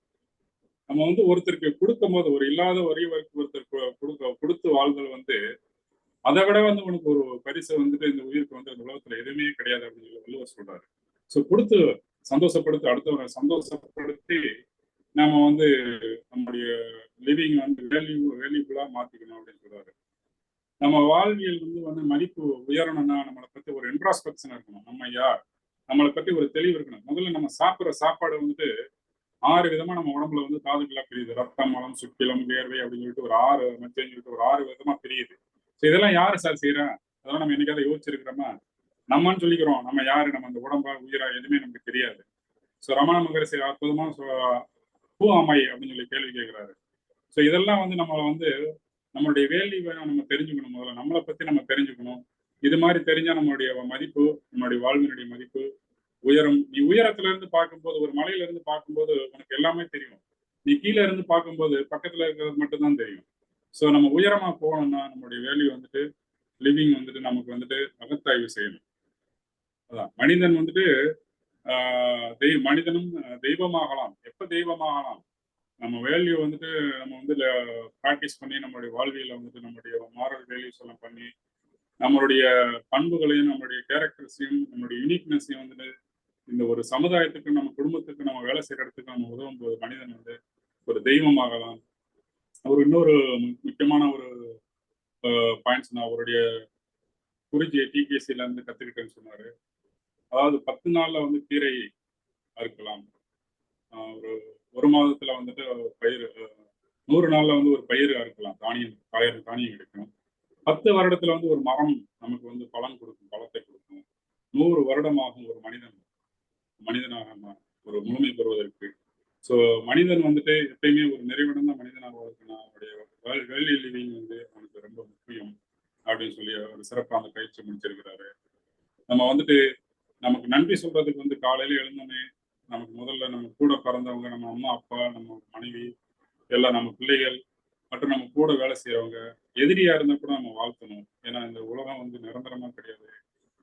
நம்ம வந்து ஒருத்தருக்கு கொடுக்கும் போது ஒரு இல்லாத வரியவருக்கு ஒருத்தருக்கு கொடுத்து வாழ்தல் வந்து அதை விட வந்து உனக்கு ஒரு பரிசு வந்துட்டு இந்த உயிருக்கு வந்து அந்த உலகத்துல எதுவுமே கிடையாது அப்படின்னு சொல்லி வள்ளுவர் சொல்றாரு. ஸோ கொடுத்து சந்தோஷப்படுத்தி அடுத்தவரை சந்தோஷப்படுத்தி நம்ம வந்து நம்முடைய லிவிங் வந்து வேல்யூபுல்லா மாத்திக்கணும் அப்படின்னு சொல்றாரு. நம்ம வாழ்வியல் வந்து மதிப்பு உயரணும்னா நம்மளை பத்தி ஒரு இன்ட்ராஸ்பெக்ஷன் இருக்கணும். நம்ம யார், நம்மளை பத்தி ஒரு தெளிவு இருக்கணும். முதல்ல நம்ம சாப்பிட்ற சாப்பாடு வந்துட்டு 6 விதமா நம்ம உடம்புல வந்து தாதுக்களா பிரியுது. ரத்தம், மலம், சுக்கிலம், வேர்வை அப்படின்னு சொல்லிட்டு ஒரு 6 மெத்தேன்னு சொல்லிட்டு ஒரு 6 விதமா பிரியுது. ஸோ இதெல்லாம் யாரு சார் செய்யறா? அதெல்லாம் நம்ம என்னைக்காவது யோசிச்சிருக்கிறோமா? நம்மன்னு சொல்லிக்கிறோம். நம்ம யாரு, நம்ம அந்த உடம்பா உயிரா எதுவுமே நமக்கு தெரியாது. ஸோ ரமண மகரிஷி அற்புதமா பூ அம்மை அப்படின்னு சொல்லி கேள்வி கேட்கிறாரு. ஸோ இதெல்லாம் வந்து நம்ம வந்து நம்மளுடைய வேல்யூவை நம்ம தெரிஞ்சுக்கணும். முதல்ல நம்மளை பத்தி நம்ம தெரிஞ்சுக்கணும். இது மாதிரி தெரிஞ்சா நம்மளுடைய மதிப்பு, நம்மளுடைய வாழ்வினுடைய மதிப்பு உயரும். நீ உயரத்துல இருந்து பார்க்கும்போது, ஒரு மலையில இருந்து பார்க்கும்போது உனக்கு எல்லாமே தெரியும். நீ கீழே இருந்து பார்க்கும்போது பக்கத்துல இருக்கிறது மட்டும்தான் தெரியும். ஸோ நம்ம உயரமா போகணும்னா நம்மளுடைய வேல்யூ வந்துட்டு லிவிங் வந்துட்டு நமக்கு வந்துட்டு அகத்தாய்வு செய்யணும். அதான் மனிதன் வந்துட்டு மனிதனும் தெய்வமாகலாம். எப்ப தெய்வமாகலாம்? நம்ம வேல்யூ வந்துட்டு நம்ம வந்து ப்ராக்டிஸ் பண்ணி நம்மளுடைய வாழ்வியல வந்துட்டு நம்மளுடைய மாரல் வேல்யூஸ் எல்லாம் பண்ணி நம்மளுடைய பண்புகளையும் நம்மளுடைய கேரக்டர்ஸையும் நம்மளுடைய யூனிக்னஸையும் வந்துட்டு இந்த ஒரு சமுதாயத்துக்கு நம்ம குடும்பத்துக்கு நம்ம வேலை செய்யற இடத்துக்கு நம்ம உதவும் போது மனிதன் வந்து ஒரு தெய்வமாகலாம். ஒரு இன்னொரு முக்கியமான ஒரு பாயிண்ட்ஸ் நான் அவருடைய குறிஞ்சி டிகேசில இருந்து கத்துக்கிட்டேன்னு சொன்னாரு. அதாவது 10 நாள்ல வந்து கீரை அறுக்கலாம். ஒரு மாதத்துல வந்துட்டு பயிர் 100 நாள்ல வந்து ஒரு பயிர் அறுக்கலாம். தானியம் கிடைக்கும். 10 வருடத்துல வந்து ஒரு மரம் நமக்கு வந்து பலன் கொடுக்கும், பலத்தை கொடுக்கும். 100 வருடமாகும் ஒரு மனிதனாக ஒரு முழுமை பெறுவதற்கு. ஸோ மனிதன் வந்துட்டு எப்பயுமே ஒரு நிறைவடைந்த மனிதனாக வாழ்க்கணும். அவருடைய வேல்யூ லிவிங் வந்து அவனுக்கு ரொம்ப முக்கியம் அப்படின்னு சொல்லி ஒரு சிறப்பாக அந்த பயிற்சி முடிச்சிருக்கிறாரு. நம்ம வந்துட்டு நமக்கு நன்றி சொல்றதுக்கு வந்து காலையில எழுந்தோன்னே நமக்கு முதல்ல நம்ம கூட பிறந்தவங்க, நம்ம அம்மா அப்பா, நம்ம மனைவி, எல்லாம் நம்ம பிள்ளைகள் மற்றும் நம்ம கூட வேலை செய்யறவங்க, எதிரியா இருந்தா கூட நம்ம வாழ்த்தணும். ஏன்னா இந்த உலகம் வந்து நிரந்தரமா கிடையாது.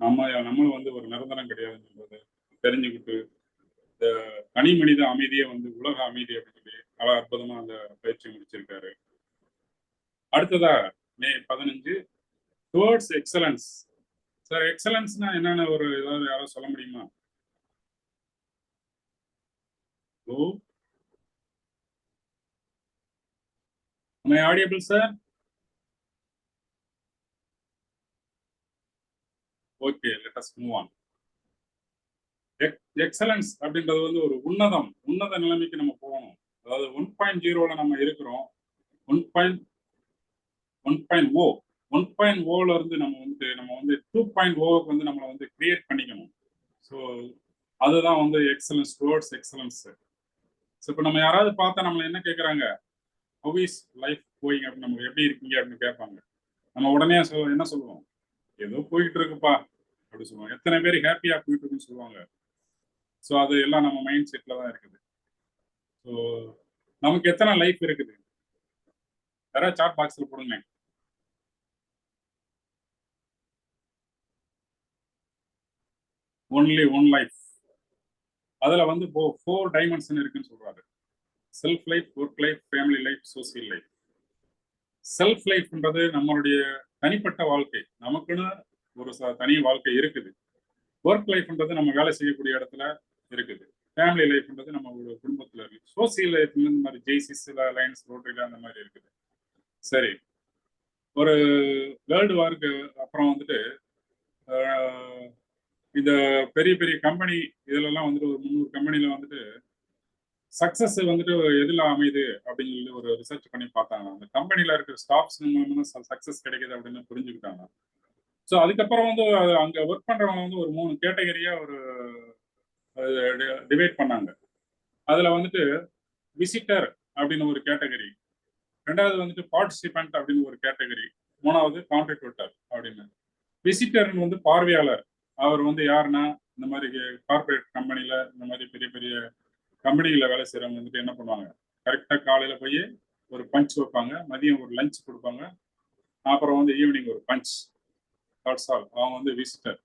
நம்மளும் வந்து ஒரு நிரந்தரம் கிடையாதுன்றதை தெரிஞ்சுக்கிட்டு இந்த தனி மனித அமைதியை வந்து உலக அமைதி அப்படின்னு சொல்லி பல அற்புதமா அந்த பயிற்சி முடிச்சிருக்காரு. அடுத்ததா மே 15 டுவர்ட்ஸ் எக்ஸலன்ஸ். சார் எக்ஸலன்ஸ்னா என்னன்னு ஒரு ஏதாவது யாராவது சொல்ல முடியுமா? Am I audible, sir? Okay, let us move on. Excellence அப்படின்றது வந்து ஒரு உன்னத நிலைமைக்கு நம்ம போகணும். அதாவது 1.0ல நம்ம இருக்கிறோம். 1.0ல இருந்து நம்ம வந்து 2.0க்கு வந்து நம்மளை வந்து கிரியேட் பண்ணிக்கணும். ஸோ அதுதான் வந்து எக்ஸலன்ஸ், டுவர்ட்ஸ் எக்ஸலன்ஸ். ஸோ இப்போ நம்ம யாராவது பார்த்தா நம்மளை என்ன கேட்குறாங்க, ஹவ் இஸ் லைஃப் கோயிங் அப்படின்னு, நம்ம எப்படி இருக்கீங்க அப்படின்னு கேட்பாங்க. நம்ம உடனே என்ன சொல்லுவோம்? ஏதோ போயிட்டு இருக்குப்பா அப்படி சொல்லுவோம். எத்தனை பேர் ஹாப்பியா போயிட்டு இருக்குன்னு சொல்லுவாங்க. ஸோ அது எல்லாம் நம்ம மைண்ட் செட்ல தான் இருக்குது. ஸோ நமக்கு எத்தனை லைஃப் இருக்குது? யாராவது சாட் பாக்ஸ்ல போடுங்க. Only one life. அதுல வந்து 4 டைமென்ஷன் இருக்குன்னு சொல்றாரு. Self life, work life, family life, social life. Self லைஃப்ன்றது நம்மளுடைய தனிப்பட்ட வாழ்க்கை, நமக்குன்னு ஒரு தனி வாழ்க்கை இருக்குது. ஒர்க் லைஃப்ன்றது நம்ம வேலை செய்யக்கூடிய இடத்துல இருக்குது. ஃபேமிலி லைஃப்ன்றது நம்ம ஒரு குடும்பத்துல இருக்கு. சோசியல் லைஃப் இந்த மாதிரி ஜேசிஸ்ல, லைன்ஸ், ரோட்டரியில அந்த மாதிரி இருக்குது. சரி, ஒரு வேர்ல்டு வாருக்கு அப்புறம் வந்துட்டு இந்த பெரிய பெரிய கம்பெனி இதுலலாம் வந்துட்டு ஒரு 300 கம்பெனில வந்துட்டு சக்சஸ் வந்துட்டு எதுல அமையுது அப்படின்னு சொல்லி ஒரு ரிசர்ச் பண்ணி பார்த்தாங்க. அந்த கம்பெனில இருக்கிற ஸ்டாஃப்ஸ் மூலமா சக்சஸ் கிடைக்குது அப்படின்னு புரிஞ்சுக்கிட்டாங்க. ஸோ அதுக்கப்புறம் வந்து அங்க ஒர்க் பண்றவங்க வந்து ஒரு 3 கேட்டகரியா ஒரு டிவைட் பண்ணாங்க. அதுல வந்துட்டு விசிட்டர் அப்படின்னு ஒரு கேட்டகரி, ரெண்டாவது வந்துட்டு பார்ட்டிசிபென்ட் அப்படின்னு ஒரு கேட்டகரி, மூணாவது கான்ட்ரிபியூட்டர் அப்படின்னு. விசிட்டர்னு வந்து பார்வையாளர். அவர் வந்து யாருன்னா இந்த மாதிரி கார்பரேட் கம்பெனில இந்த மாதிரி பெரிய பெரிய கம்பெனிகளில் வேலை செய்கிறவங்க வந்துட்டு என்ன பண்ணுவாங்க, கரெக்டாக காலையில் போய் ஒரு பஞ்ச் வைப்பாங்க, மதியம் ஒரு லஞ்ச் கொடுப்பாங்க, அப்புறம் வந்து ஈவினிங் ஒரு பஞ்ச். That's all. அவங்க வந்து விசிட்டர்.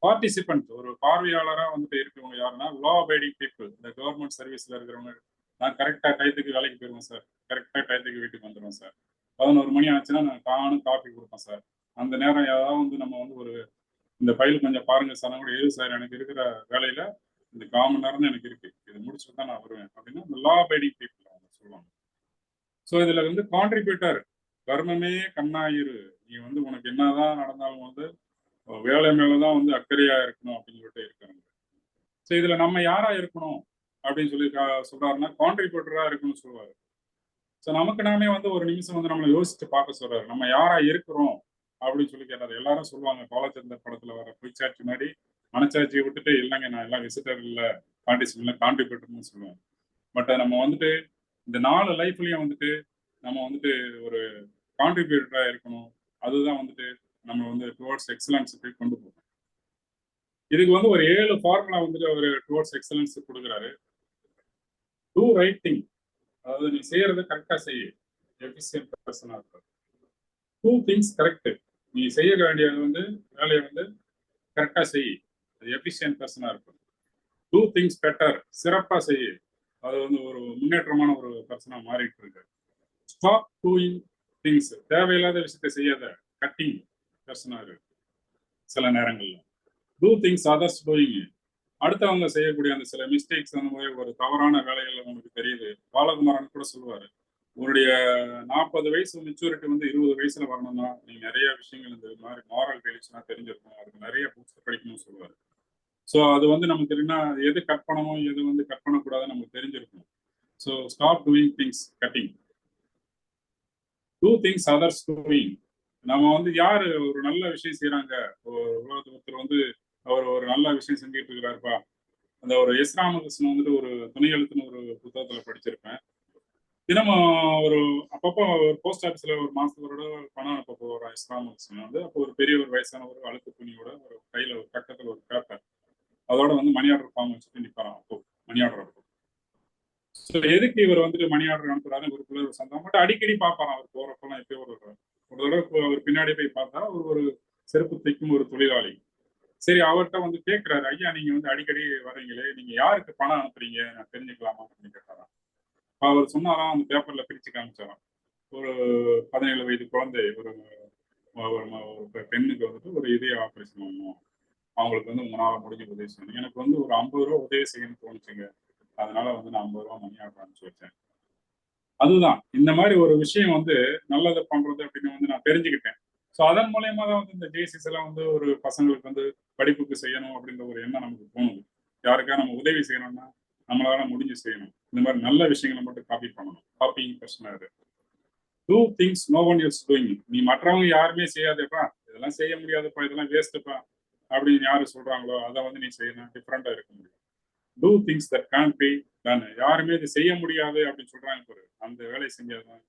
பார்ட்டிசிபென்ட் ஒரு பார்வையாளராக வந்துட்டு இருக்கிறவங்க யாருன்னா லா அபைடிங் பீப்புள். இந்த கவர்மெண்ட் சர்வீஸில் இருக்கிறவங்க, நான் கரெக்டாக டயத்துக்கு வேலைக்கு போயிடுவேன் சார், கரெக்டாக டயத்துக்கு வீட்டுக்கு வந்துடுவேன் சார், 11 மணி ஆச்சுன்னா நான் காணும் காஃபி கொடுப்பேன் சார், அந்த நேரம் ஏதாவது வந்து நம்ம வந்து ஒரு இந்த ஃபைல் கொஞ்சம் பாருங்க சார், கூட எது சார் எனக்கு இருக்கிற வேலையில இந்த 1/4 மணி நேரம் தான் எனக்கு இருக்கு, இது முடிச்சுட்டு தான் நான் வருவேன் அப்படின்னா இந்த லா அபைடிங் பீப்புள் அவங்க சொல்லுவாங்க. ஸோ இதுல வந்து கான்ட்ரிபியூட்டர், கர்மமே கண்ணாயிரு, நீ வந்து உனக்கு என்னதான் நடந்தாலும் வந்து வேலை மேலதான் வந்து அக்கறையா இருக்கணும் அப்படின்னு சொல்லிட்டு இருக்காங்க. ஸோ இதுல நம்ம யாரா இருக்கணும் அப்படின்னு சொல்லி சொல்றாருன்னா கான்ட்ரிபியூட்டரா இருக்குன்னு சொல்லுவாரு. ஸோ நமக்கு நாமே வந்து ஒரு நிமிஷம் வந்து நம்மளை யோசிச்சு பார்க்க சொல்றாரு, நம்ம யாரா இருக்கிறோம் அப்படின்னு சொல்லி கேட்டாரு. எல்லாரும் சொல்லுவாங்க பாலச்சந்தர் படத்துல வர பொய்ச்சாட்சி மாதிரி மனச்சாட்சியை விட்டுட்டு, இல்லைங்க நான் எல்லாம் விசிட்டர் இல்லை, பார்ட்டிசிபென்ட் கான்ட்ரிபியூட்டர்னு சொல்லுவேன். பட் நம்ம வந்துட்டு இந்த 4 லைஃப்லயும் வந்துட்டு நம்ம வந்துட்டு ஒரு கான்ட்ரிபியூட்டரா இருக்கணும். அதுதான் வந்துட்டு நம்ம வந்து டுவர்ட்ஸ் எக்ஸலன்ஸுக்கு கொண்டு போகணும். இதுக்கு வந்து ஒரு 7 ஃபார்முலா வந்துட்டு அவர் டுவர்ட்ஸ் எக்ஸலன்ஸ் கொடுக்குறாரு. டூ ரைட் திங், அதாவது நீ செய்யறதை கரெக்டா செய்ய, எஃபிஷியன்ட் பர்சனா இருப்பாரு. டூ திங்ஸ் கரெக்ட், நீ செய்ய வேண்டியது வந்து வேலையை வந்து கரெக்டா செய், அது எஃபிஷியன்ட் பர்சனா இருக்கும். டூ திங்ஸ் பெட்டர், சிறப்பா செய்ய, அது வந்து ஒரு முன்னேற்றமான ஒரு பர்சனா மாறிட்டு இருக்கு. ஸ்டாப் டூயிங் திங்ஸ், தேவையில்லாத விஷயத்தை செய்யாத, கட்டிங் பர்சனா இருக்கு சில நேரங்கள்ல. டூ திங்ஸ் அதர்ஸ் டூயிங், அடுத்தவங்க செய்யக்கூடிய அந்த சில மிஸ்டேக்ஸ், அந்த மாதிரி ஒரு தவறான வேலைகள் உங்களுக்கு தெரியுது. பாலகுமாரன் கூட சொல்லுவாரு, உங்களுடைய 40 வயசு மெச்சூரிட்டி வந்து 20 வயசுல வரணும்னா நீங்க நிறைய விஷயங்கள் இந்த மாதிரி மாரல் வேல்யூஸ்லாம் தெரிஞ்சிருக்கணும், அதுக்கு நிறைய புக்ஸ் படிக்கணும்னு சொல்லுவாரு. ஸோ அது வந்து நமக்கு தெரியும்னா எது கட் பண்ணணும் எது வந்து கட் பண்ணக்கூடாதுன்னு நமக்கு தெரிஞ்சிருக்கும். So stop doing things cutting, do things others doing. நம்ம வந்து யாரு ஒரு நல்ல விஷயம் செய்யறாங்க, ஒருத்தர் வந்து அவர் ஒரு நல்ல விஷயம் செஞ்சுட்டு இருக்கிறாருப்பா, அந்த ஒரு எஸ் ராமகிருஷ்ணன் வந்துட்டு ஒரு துணை எழுத்துன்னு ஒரு புத்தகத்துல படிச்சிருப்பேன். தினமும் ஒரு அப்பப்போ ஒரு போஸ்ட் ஆஃபீஸ்ல ஒரு மாசத்தோட பணம் அனுப்ப போகிறான் எஸ் ராமகிருஷ்ணன் வந்து. அப்போ ஒரு பெரிய ஒரு வயசான ஒரு அழுக்கு துணியோட ஒரு கையில ஒரு பக்கத்துல ஒரு பேப்பர், அதோட வந்து மணி ஆர்டர் ஃபார்ம் வச்சுட்டு நிற்பாரான். அப்போ மணி ஆர்டர் அப்போ ஸோ எதுக்கு இவர் வந்துட்டு மணி ஆர்டர் அனுப்புறாரு ஒரு சந்தம் மட்டும் அடிக்கடி பார்ப்பாராம். அவர் போறப்பெல்லாம் எப்பயோ ஒரு தடவை அவர் பின்னாடி போய் பார்த்தா ஒரு செருப்பு தைக்கும் ஒரு தொழிலாளி. சரி, அவர்கிட்ட வந்து கேட்கிறாரு, ஐயா நீங்க வந்து அடிக்கடி வர்றீங்களே, நீங்க யாருக்கு பணம் அனுப்புறீங்க நான் தெரிஞ்சுக்கலாமா அப்படின்னு கேட்டாராம். அவர் சொன்னாராம், அந்த பேப்பர்ல பிரிச்சு காமிச்சாராம். ஒரு 17 வயது குழந்தை, ஒரு பெண்ணுக்கு வந்துட்டு ஒரு இதய ஆபரேஷன் பண்ணணும், அவங்களுக்கு வந்து உங்களால முடிஞ்ச உதவி செய்யணும், எனக்கு வந்து ஒரு 50 ரூபா உதவி செய்யணும்னு தோணுச்சுங்க, அதனால வந்து நான் 50 ரூபா மணி ஆர்டர் அனுப்பிச்சு வச்சேன். அதுதான் இந்த மாதிரி ஒரு விஷயம் வந்து நல்லதை பண்றது அப்படின்னு வந்து நான் தெரிஞ்சுக்கிட்டேன். ஸோ அதன் மூலயமா தான் வந்து இந்த ஜேசிஸ் எல்லாம் வந்து ஒரு பசங்களுக்கு வந்து படிப்புக்கு செய்யணும் அப்படின்ற ஒரு எண்ணம் நமக்கு தோணுது. யாருக்கா நம்ம உதவி செய்யணும்னா நம்மளால முடிஞ்சு செய்யணும். இந்த மாதிரி நல்ல விஷயங்களை மட்டும் காப்பி பண்ணணும். காப்பிங் பிரச்சனை இது. Do things no one is doing, நீ மற்றவங்க யாருமே செய்யாதப்பா, இதெல்லாம் செய்ய முடியாதுப்பா, இதெல்லாம் வேஸ்ட்டுப்பா அப்படின்னு யாரு சொல்றாங்களோ அதை வந்து நீ செய்யணும், டிஃப்ரெண்டா இருக்க முடியும். Do things that can't be done, யாருமே இது செய்ய முடியாது அப்படின்னு சொல்றாங்க பாரு, அந்த வேலையை செஞ்சாதான்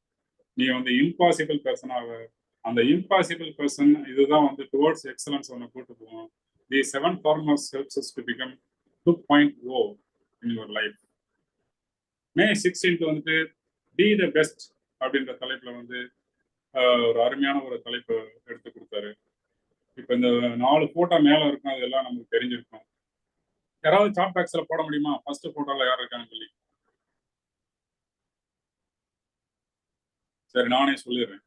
நீ வந்து இம்பாசிபிள் பர்சன் ஆக. அந்த இம்பாசிபிள் பர்சன் இதுதான் வந்து டுவர்ட்ஸ் எக்ஸலன்ஸ் ஒன்று கூட்டு போகும். தி 7 formulas helps us to become 2.0 in your life. May 16th வந்துட்டு பி த பெஸ்ட் அப்படின்ற தலைப்புல வந்து ஒரு அருமையான ஒரு தலைப்பு எடுத்து கொடுத்தாரு. இப்ப இந்த 4 போட்டோ மேல இருக்கும், அதெல்லாம் நமக்கு தெரிஞ்சிருக்கும். யாராவது சாட் பாக்ஸ்ல போட முடியுமா ஃபர்ஸ்ட் போட்டோல யார் இருக்காங்கன்னு சொல்லி? சரி, நானே சொல்லிடுறேன்.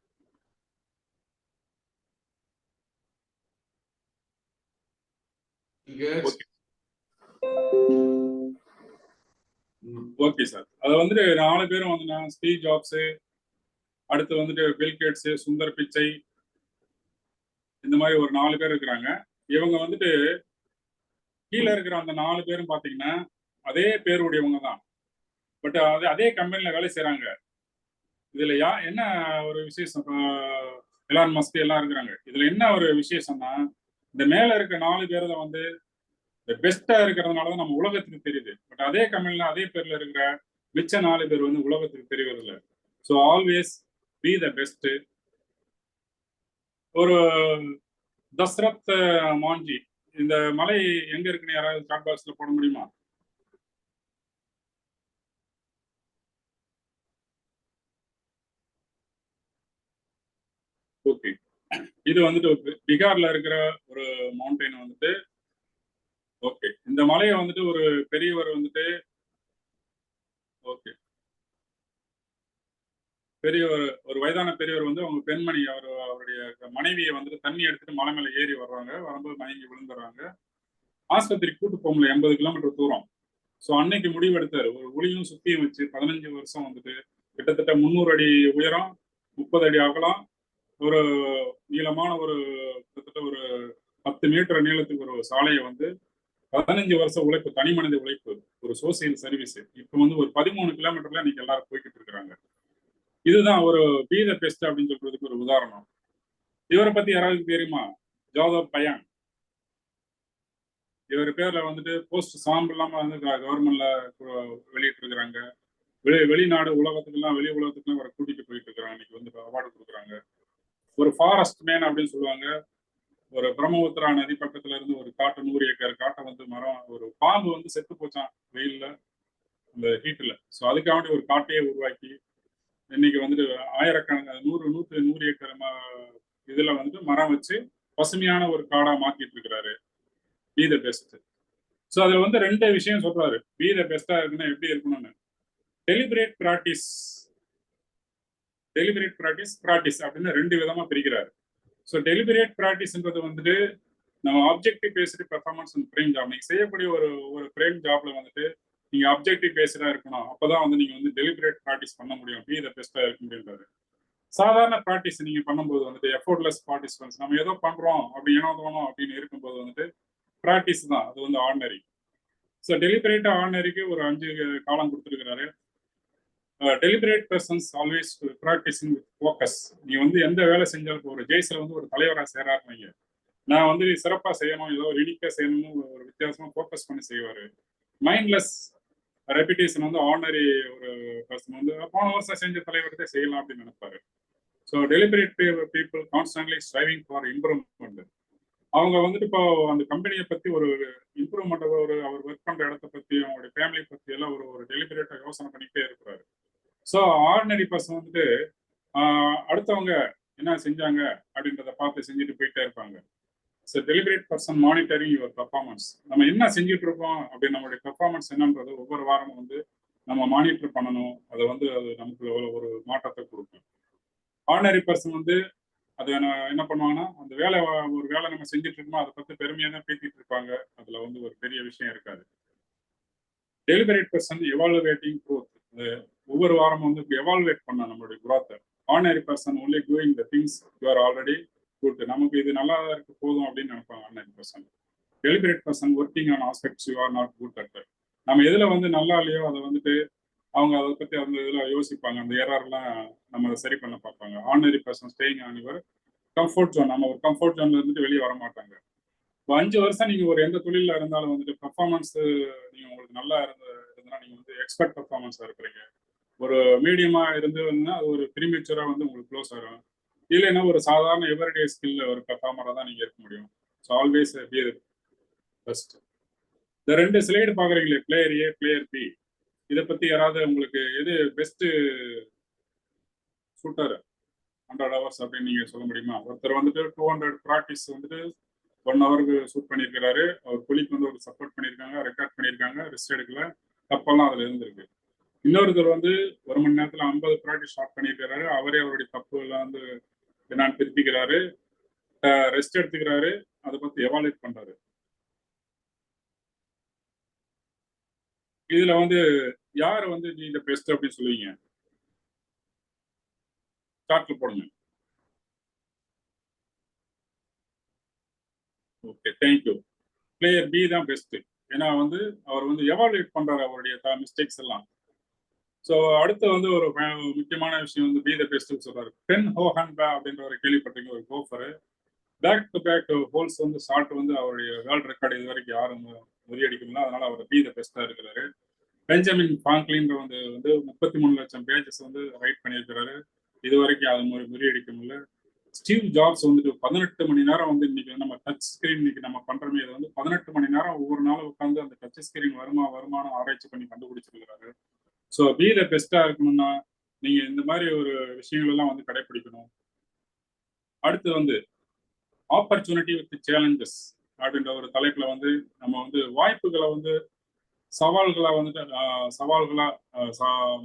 Okay sir. அதை வந்துட்டு 4 பேரும் வந்து ஸ்டீவ் ஜாப்ஸ், அடுத்து வந்துட்டு பில் கேட்ஸ், சுந்தர் பிச்சை, இந்த மாதிரி ஒரு 4 பேர் இருக்கிறாங்க. இவங்க வந்துட்டு கீழே இருக்கிற அந்த 4 பேரும் பாத்தீங்கன்னா அதே பேருடையவங்க தான். பட் அதே கம்பெனில வேலை செய்யறாங்க. இதுல என்ன ஒரு விசேஷம், எலான் மஸ்க் எல்லாம் இருக்கிறாங்க. இதுல என்ன ஒரு விசேஷம்னா, இந்த மேல இருக்க 4 பேர்ல வந்து பெஸ்டா இருக்கிறதுனாலதான் நம்ம உலகத்துக்கு தெரியுது. பட் அதே கம்பெனில அதே பேர்ல இருக்கிற மிச்ச 4 பேர் வந்து உலகத்துக்கு தெரியறது இல்லை. So always be the best. ஒரு தஸ்ரத் மான்ஜி, இந்த மலை எங்க இருக்குன்னு யாராவது சாட் பாக்ஸ்ல போட முடியுமா? ஓகே, இது வந்துட்டு பீகார்ல இருக்கிற ஒரு மவுண்டைன் வந்துட்டு. ஓகே, இந்த மலையை வந்துட்டு ஒரு பெரியவர் வந்துட்டு, ஓகே, பெரியவர், ஒரு வயதான பெரியவர் வந்து அவங்க பெண்மணி, அவருடைய மனைவியை வந்துட்டு தண்ணி எடுத்துட்டு மலை மேல ஏறி வர்றாங்க. வரும்போது மயங்கி விழுந்துடுறாங்க. ஆஸ்பத்திரி கூட்டு போகல, 80 கிலோமீட்டர் தூரம். ஸோ அன்னைக்கு முடிவெடுத்தாரு, ஒரு ஒளியும் சுத்தியும் வச்சு 15 வருஷம் வந்துட்டு கிட்டத்தட்ட 300 அடி உயரம், 30 அடி அகலம், ஒரு நீளமான ஒரு கிட்டத்தட்ட ஒரு 10 மீட்டர் நீளத்துக்கு ஒரு சாலையை வந்து 15 வருஷம் உழைப்பு, தனி மனித உழைப்பு, ஒரு சோசியல் சர்வீஸ். இப்போ வந்து ஒரு 13 கிலோமீட்டர்ல இன்னைக்கு எல்லாரும் போய்கிட்டு இருக்கிறாங்க. இதுதான் ஒரு பி த பெஸ்ட் அப்படின்னு சொல்றதுக்கு ஒரு உதாரணம். இவரை பத்தி யாராவது தெரியுமா? ஜோதப் பயான். இவர் பேர்ல வந்துட்டு போஸ்ட் சாம்பு இல்லாம வந்து கவர்மெண்ட்ல வெளியிட்டு இருக்கிறாங்க. வெளிநாடு உலகத்துக்கெல்லாம், வெளி உலகத்துக்குலாம் இவரை கூட்டிட்டு போயிட்டு இருக்கிறாங்க. இன்னைக்கு வந்து அவார்டு கொடுக்குறாங்க. ஒரு ஃபாரஸ்ட் மேன் அப்படின்னு சொல்லுவாங்க. ஒரு பிரம்மபுத்திரா நதி பக்கத்துல இருந்து ஒரு காட்டை, 100 ஏக்கர் காட்டை வந்து மரம், ஒரு பாம்பு வந்து செத்து போச்சான் வெயில்ல, அந்த ஹீட்ல. ஸோ அதுக்காக ஒரு காட்டையே உருவாக்கி இன்னைக்கு வந்துட்டு ஆயிரக்கணக்கான 100 ஏக்கர் இதுல வந்து மரம் வச்சு பசுமையான ஒரு காடா மாத்திட்டு இருக்கிறாரு. Be the best. ஸோ அதுல வந்து 2 விஷயம் சொல்றாரு. பி த பெஸ்டா இருக்குன்னா எப்படி இருக்கணும்னு. டெலிபரேட் ப்ராக்டிஸ், டெலிபரேட் ப்ராக்டிஸ் அப்படின்னு 2 விதமா பிரிக்கிறாரு. ஸோ டெலிபரேட் ப்ராக்டிஸ்ன்றது வந்துட்டு நம்ம objective based performance and frame job. நீங்க செய்யக்கூடிய ஒரு ஃப்ரேம் ஜாப்ல வந்துட்டு நீங்க ஆப்ஜெக்டிவ் பேஸ்டா இருக்கணும். அப்பதான் வந்து நீங்க வந்து டெலிபரேட் ப்ராக்டிஸ் பண்ண முடியும், பி த பெஸ்டா இருக்க முடியுன்றாரு. சாதாரண ப்ராக்டிஸ் நீங்க பண்ணும்போது வந்துட்டு எஃபோர்ட்லெஸ் பார்ட்டிசிபன்ஸ், நம்ம ஏதோ பண்றோம் அப்படி ஏனோ தோணும் அப்படின்னு இருக்கும்போது வந்துட்டு ப்ராக்டிஸ் தான், அது வந்து ஆர்டினரி. ஸோ டெலிபரேட் ஆர்டினரிக்கு ஒரு 5 காலம் கொடுத்துருக்கிறாரு. Deliberate persons always practising with focus. நீ வந்து எந்த வேலை செஞ்சாலும், ஒரு ஜெய்ஸ்ல வந்து ஒரு தலைவராக சேராருங்க, நான் வந்து சிறப்பாக செய்யணும், ஏதோ ஒரு யூனிக்காக செய்யணும்னு ஒரு வித்தியாசமா ஃபோக்கஸ் பண்ணி செய்வாரு. மைண்ட்லெஸ் ரெபிடேஷன் வந்து ஆர்டினரி ஒரு பர்சன் வந்து போன வருஷம் செஞ்ச தலைவர்கிட்ட செய்யலாம் அப்படின்னு நினைப்பாரு. So deliberate people constantly striving for improvement. அவங்க வந்துட்டு இப்போ அந்த கம்பெனியை பத்தி ஒரு இம்ப்ரூவ்மெண்ட், அவர் ஒர்க் பண்ற இடத்த பத்தி, அவங்களுடைய ஃபேமிலி பத்தி எல்லாம் ஒரு டெலிபரேட்டா யோசனை பண்ணிக்கிட்டே இருக்கிறாரு. ஸோ ஆர்டினரி பர்சன் வந்துட்டு அடுத்தவங்க என்ன செஞ்சாங்க அப்படின்றத பார்த்து செஞ்சுட்டு போயிட்டே இருப்பாங்க. So deliberate person monitoring your performance. நம்ம என்ன செஞ்சுட்டு இருக்கோம் அப்படின்னு, நம்மளுடைய பெர்ஃபார்மன்ஸ் என்னன்றது ஒவ்வொரு வாரமும் வந்து நம்ம மானிட்டர் பண்ணணும். அதை வந்து அது நமக்கு ஒரு மாற்றத்தை கொடுக்கும். ஆர்டினரி பர்சன் வந்து அதை என்ன பண்ணுவாங்கன்னா, அந்த ஒரு வேலை நம்ம செஞ்சுட்டு இருக்கோமோ அதை பத்தி பெருமையா தான் பேசிட்டு இருப்பாங்க. அதுல வந்து ஒரு பெரிய விஷயம் இருக்காது. டெலிபரேட் பர்சன் எவாலுவேட்டிங் க்ரோத், ஒவ்வொரு வாரமும் வந்து எவாலுவேட் பண்ண நம்மளுடைய குரோத்தை. Ordinary person only doing the things you are already good. நமக்கு இது நல்லா இருக்கு போதும் அப்படின்னு நினைப்பாங்க ordinary person. Deliberate person working on aspects you are not good at. நம்ம எதுல வந்து நல்லா இல்லையோ அதை வந்துட்டு அவங்க அதை பத்தி அந்த இதுல யோசிப்பாங்க, அந்த எரர்லாம் நம்ம அதை சரி பண்ண பார்ப்பாங்க. Ordinary person staying on your comfort zone. நம்ம ஒரு கம்ஃபர்ட் ஜோன்ல இருந்துட்டு வெளியே வர மாட்டாங்க. இப்போ 5 வருஷம் நீங்க ஒரு எந்த தொழில இருந்தாலும் வந்துட்டு பெர்ஃபார்மன்ஸ் நீங்க உங்களுக்கு நல்லா இருந்ததுன்னா நீங்க வந்து எக்ஸ்பர்ட் பெர்ஃபார்மன்ஸா இருக்கிறீங்க. ஒரு மீடியமா இருந்ததுன்னா அது ஒரு ப்ரீமெச்சூரா வந்து உங்களுக்கு க்ளோஸ் ஆகும். இல்லைன்னா ஒரு சாதாரண எவரிடே ஸ்கில் ஒரு பெர்ஃபார்மரா தான் நீங்க இருக்க முடியும். So always be best. இந்த 2 ஸ்லைடு பாக்குறீங்களே, பிளேயர் ஏ, பிளேயர் பி, இதை பத்தி யாராவது உங்களுக்கு எது பெஸ்ட் சூட்டர் 100 ஹவர்ஸ் அப்படின்னு நீங்க சொல்ல முடியுமா? ஒருத்தர் வந்துட்டு 200 ப்ராக்டிஸ் வந்துட்டு 1 ஹவருக்கு ஷூட் பண்ணியிருக்கிறாரு. அவர் புலிக்கு வந்து ஒரு சப்போர்ட் பண்ணியிருக்காங்க, ரெக்கார்ட் பண்ணியிருக்காங்க, ரெஸ்ட் எடுக்கல, தப்பெல்லாம் அதுல இருந்திருக்கு. இன்னொருத்தர் வந்து 1 மணி நேரத்துல 50 ப்ராடக்ட் ஷாட் பண்ணியிருக்கிறாரு. அவரே அவருடைய தப்பு எல்லாம் வந்து என்னன்னு திருத்திக்கிறாரு, ரெஸ்ட் எடுத்துக்கிறாரு, அதை பத்தி எவாலுவேட் பண்றாரு. இதுல வந்து யாரு வந்து நீங்க பெஸ்ட் அப்படின்னு சொல்லுவீங்க? சார்ட்ல போடுங்க. Okay, thank you. பிளேயர் பி தான் பெஸ்ட். ஏன்னா வந்து அவர் வந்து எவாலுவேட் பண்றாரு அவருடைய மிஸ்டேக்ஸ் எல்லாம். ஸோ அடுத்து வந்து ஒரு முக்கியமான விஷயம் வந்து பி த பெஸ்ட் சொல்றாரு. பென் ஹோஹன் பா அப்படின்ற ஒரு கேள்விப்பட்டீங்க, ஒரு கோஃபர். பேக் டு பேக் ஹோல்ஸ் வந்து ஷார்ட் வந்து அவருடைய வேர்ல்ட் ரெக்கார்டு இது வரைக்கும் யாரும் முறியடிக்கல. அதனால அவர் பி த பெஸ்டா இருக்கிறாரு. பெஞ்சமின் ஃப்ராங்க்லின் வந்து 33 லட்சம் பேஜஸ் வந்து ரைட் பண்ணியிருக்கிறாரு. இது வரைக்கும் அது முறியடிக்க முடியல. ஸ்டீவ் ஜாப்ஸ் வந்துட்டு 18 மணி நேரம் வந்து இன்னைக்கு நம்ம டச் ஸ்கிரீன் இன்னைக்கு நம்ம பண்றோமே, இது வந்து 18 மணி நேரம் ஒவ்வொரு நாளும் உட்காந்து அந்த டச் ஸ்கிரீன் வருமானம் ஆராய்ச்சி பண்ணி கண்டுபிடிச்சிருக்கிறாரு. ஸோ பி த பெஸ்டா இருக்கணும்னா நீங்க இந்த மாதிரி ஒரு விஷயங்கள் எல்லாம் வந்து கடைபிடிக்கணும். அடுத்து வந்து ஆப்பர்ச்சுனிட்டி வித் சேலஞ்சஸ் அப்படின்ற ஒரு தலைப்புல வந்து நம்ம வந்து வாய்ப்புகளை வந்து சவால்களா வந்துட்டு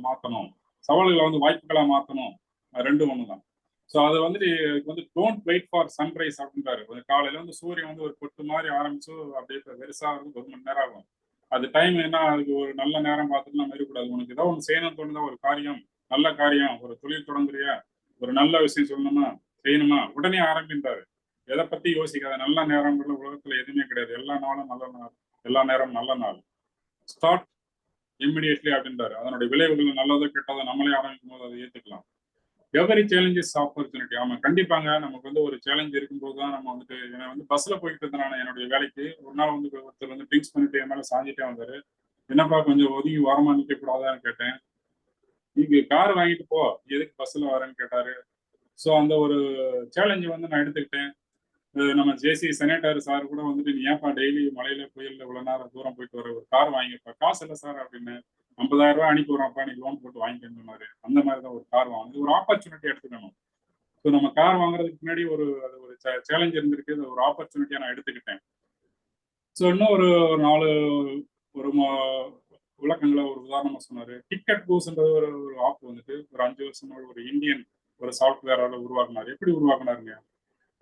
மாத்தணும், சவால்களை வந்து வாய்ப்புகளா மாத்தணும். ரெண்டும் ஒண்ணுதான். ஸோ அது வந்துட்டு டோன்ட் வெயிட் ஃபார் சன்ரைஸ் அப்படின்றாரு. காலையில வந்து சூரியன் வந்து ஒரு கொட்டு மாதிரி ஆரம்பிச்சு அப்படியே பெருசா வந்து 1 மணி நேரம் ஆகும். அது டைம் என்ன, அதுக்கு ஒரு நல்ல நேரம் பார்த்துட்டு நம்ம இருக்கக்கூடாது. உனக்கு ஏதோ ஒன்று செய்யணும்னு தோணுதா, ஒரு காரியம், நல்ல காரியம், ஒரு தொழில் தொடங்குறியா, ஒரு நல்ல விஷயம் சொல்லணுமா, செய்யணுமா, உடனே ஆரம்பின்றாரு. எதை பத்தி யோசிக்காத. நல்ல நேரம்ன்ற உலகத்துல எதுவுமே கிடையாது. எல்லா நாளும் நல்ல நாள், எல்லா நேரம் நல்ல நாள். ஸ்டார்ட் இம்மிடியட்லி அப்படின்றாரு. அதனுடைய விளைவுகள் நல்லதோ கெட்டதோ நம்மளே ஆரம்பிக்கும் போது அதை ஏற்றுக்கலாம். Every challenges opportunity. ஆமா, கண்டிப்பாங்க. நமக்கு வந்து ஒரு சேலஞ்ச் இருக்கும்போது தான் நம்ம வந்துட்டு, ஏன்னா வந்து பஸ்ல போயிட்டு இருந்தேன் என்னுடைய வேலைக்கு. ஒரு நாள் வந்து ஒருத்தர் வந்து ட்ரிங்க்ஸ் பண்ணிட்டு என் மேல சாஞ்சிட்டே வந்தாரு. என்னப்பா கொஞ்சம் ஒதுங்கி ஓரமா நிக்க கூடாதான்னு கேட்டேன். நீங்க கார் வாங்கிட்டு போ, எதுக்கு பஸ்ல வரேன்னு கேட்டாரு. ஸோ அந்த ஒரு சேலஞ்சு வந்து நான் எடுத்துக்கிட்டேன். நம்ம ஜேசி செனேட்டர் சார் கூட வந்துட்டு, நீ ஏன்ப்பா டெய்லி மலையில புயல்ல இவ்வளவு நேரம் தூரம் போயிட்டு வர, ஒரு கார் வாங்கிப்பா. காசு இல்லை சார் அப்படின்னு. 50,000 ரூபாய் அனுப்பி விடுறப்பா, நீ லோன் போட்டு வாங்கிக்கன்னு சொன்னாரு. அந்த மாதிரி தான் ஒரு கார் வாங்கணும், ஒரு ஆப்பர்ச்சுனிட்டி எடுத்துக்கணும். ஸோ நம்ம கார் வாங்குறதுக்கு முன்னாடி ஒரு சேலஞ்ச் இருந்திருக்கு, ஒரு ஆப்பர்ச்சுனிட்டியா நான் எடுத்துக்கிட்டேன். ஸோ இன்னும் ஒரு 4 ஒரு விளக்கங்களை ஒரு உதாரணமா சொன்னாரு. டிக்கெட் பூஸ்ன்றது ஒரு ஆப் வந்துட்டு ஒரு 5 வருஷம் ஒரு இந்தியன் ஒரு சாஃப்ட்வேரால உருவாக்குனாரு. எப்படி உருவாக்குனாருங்க?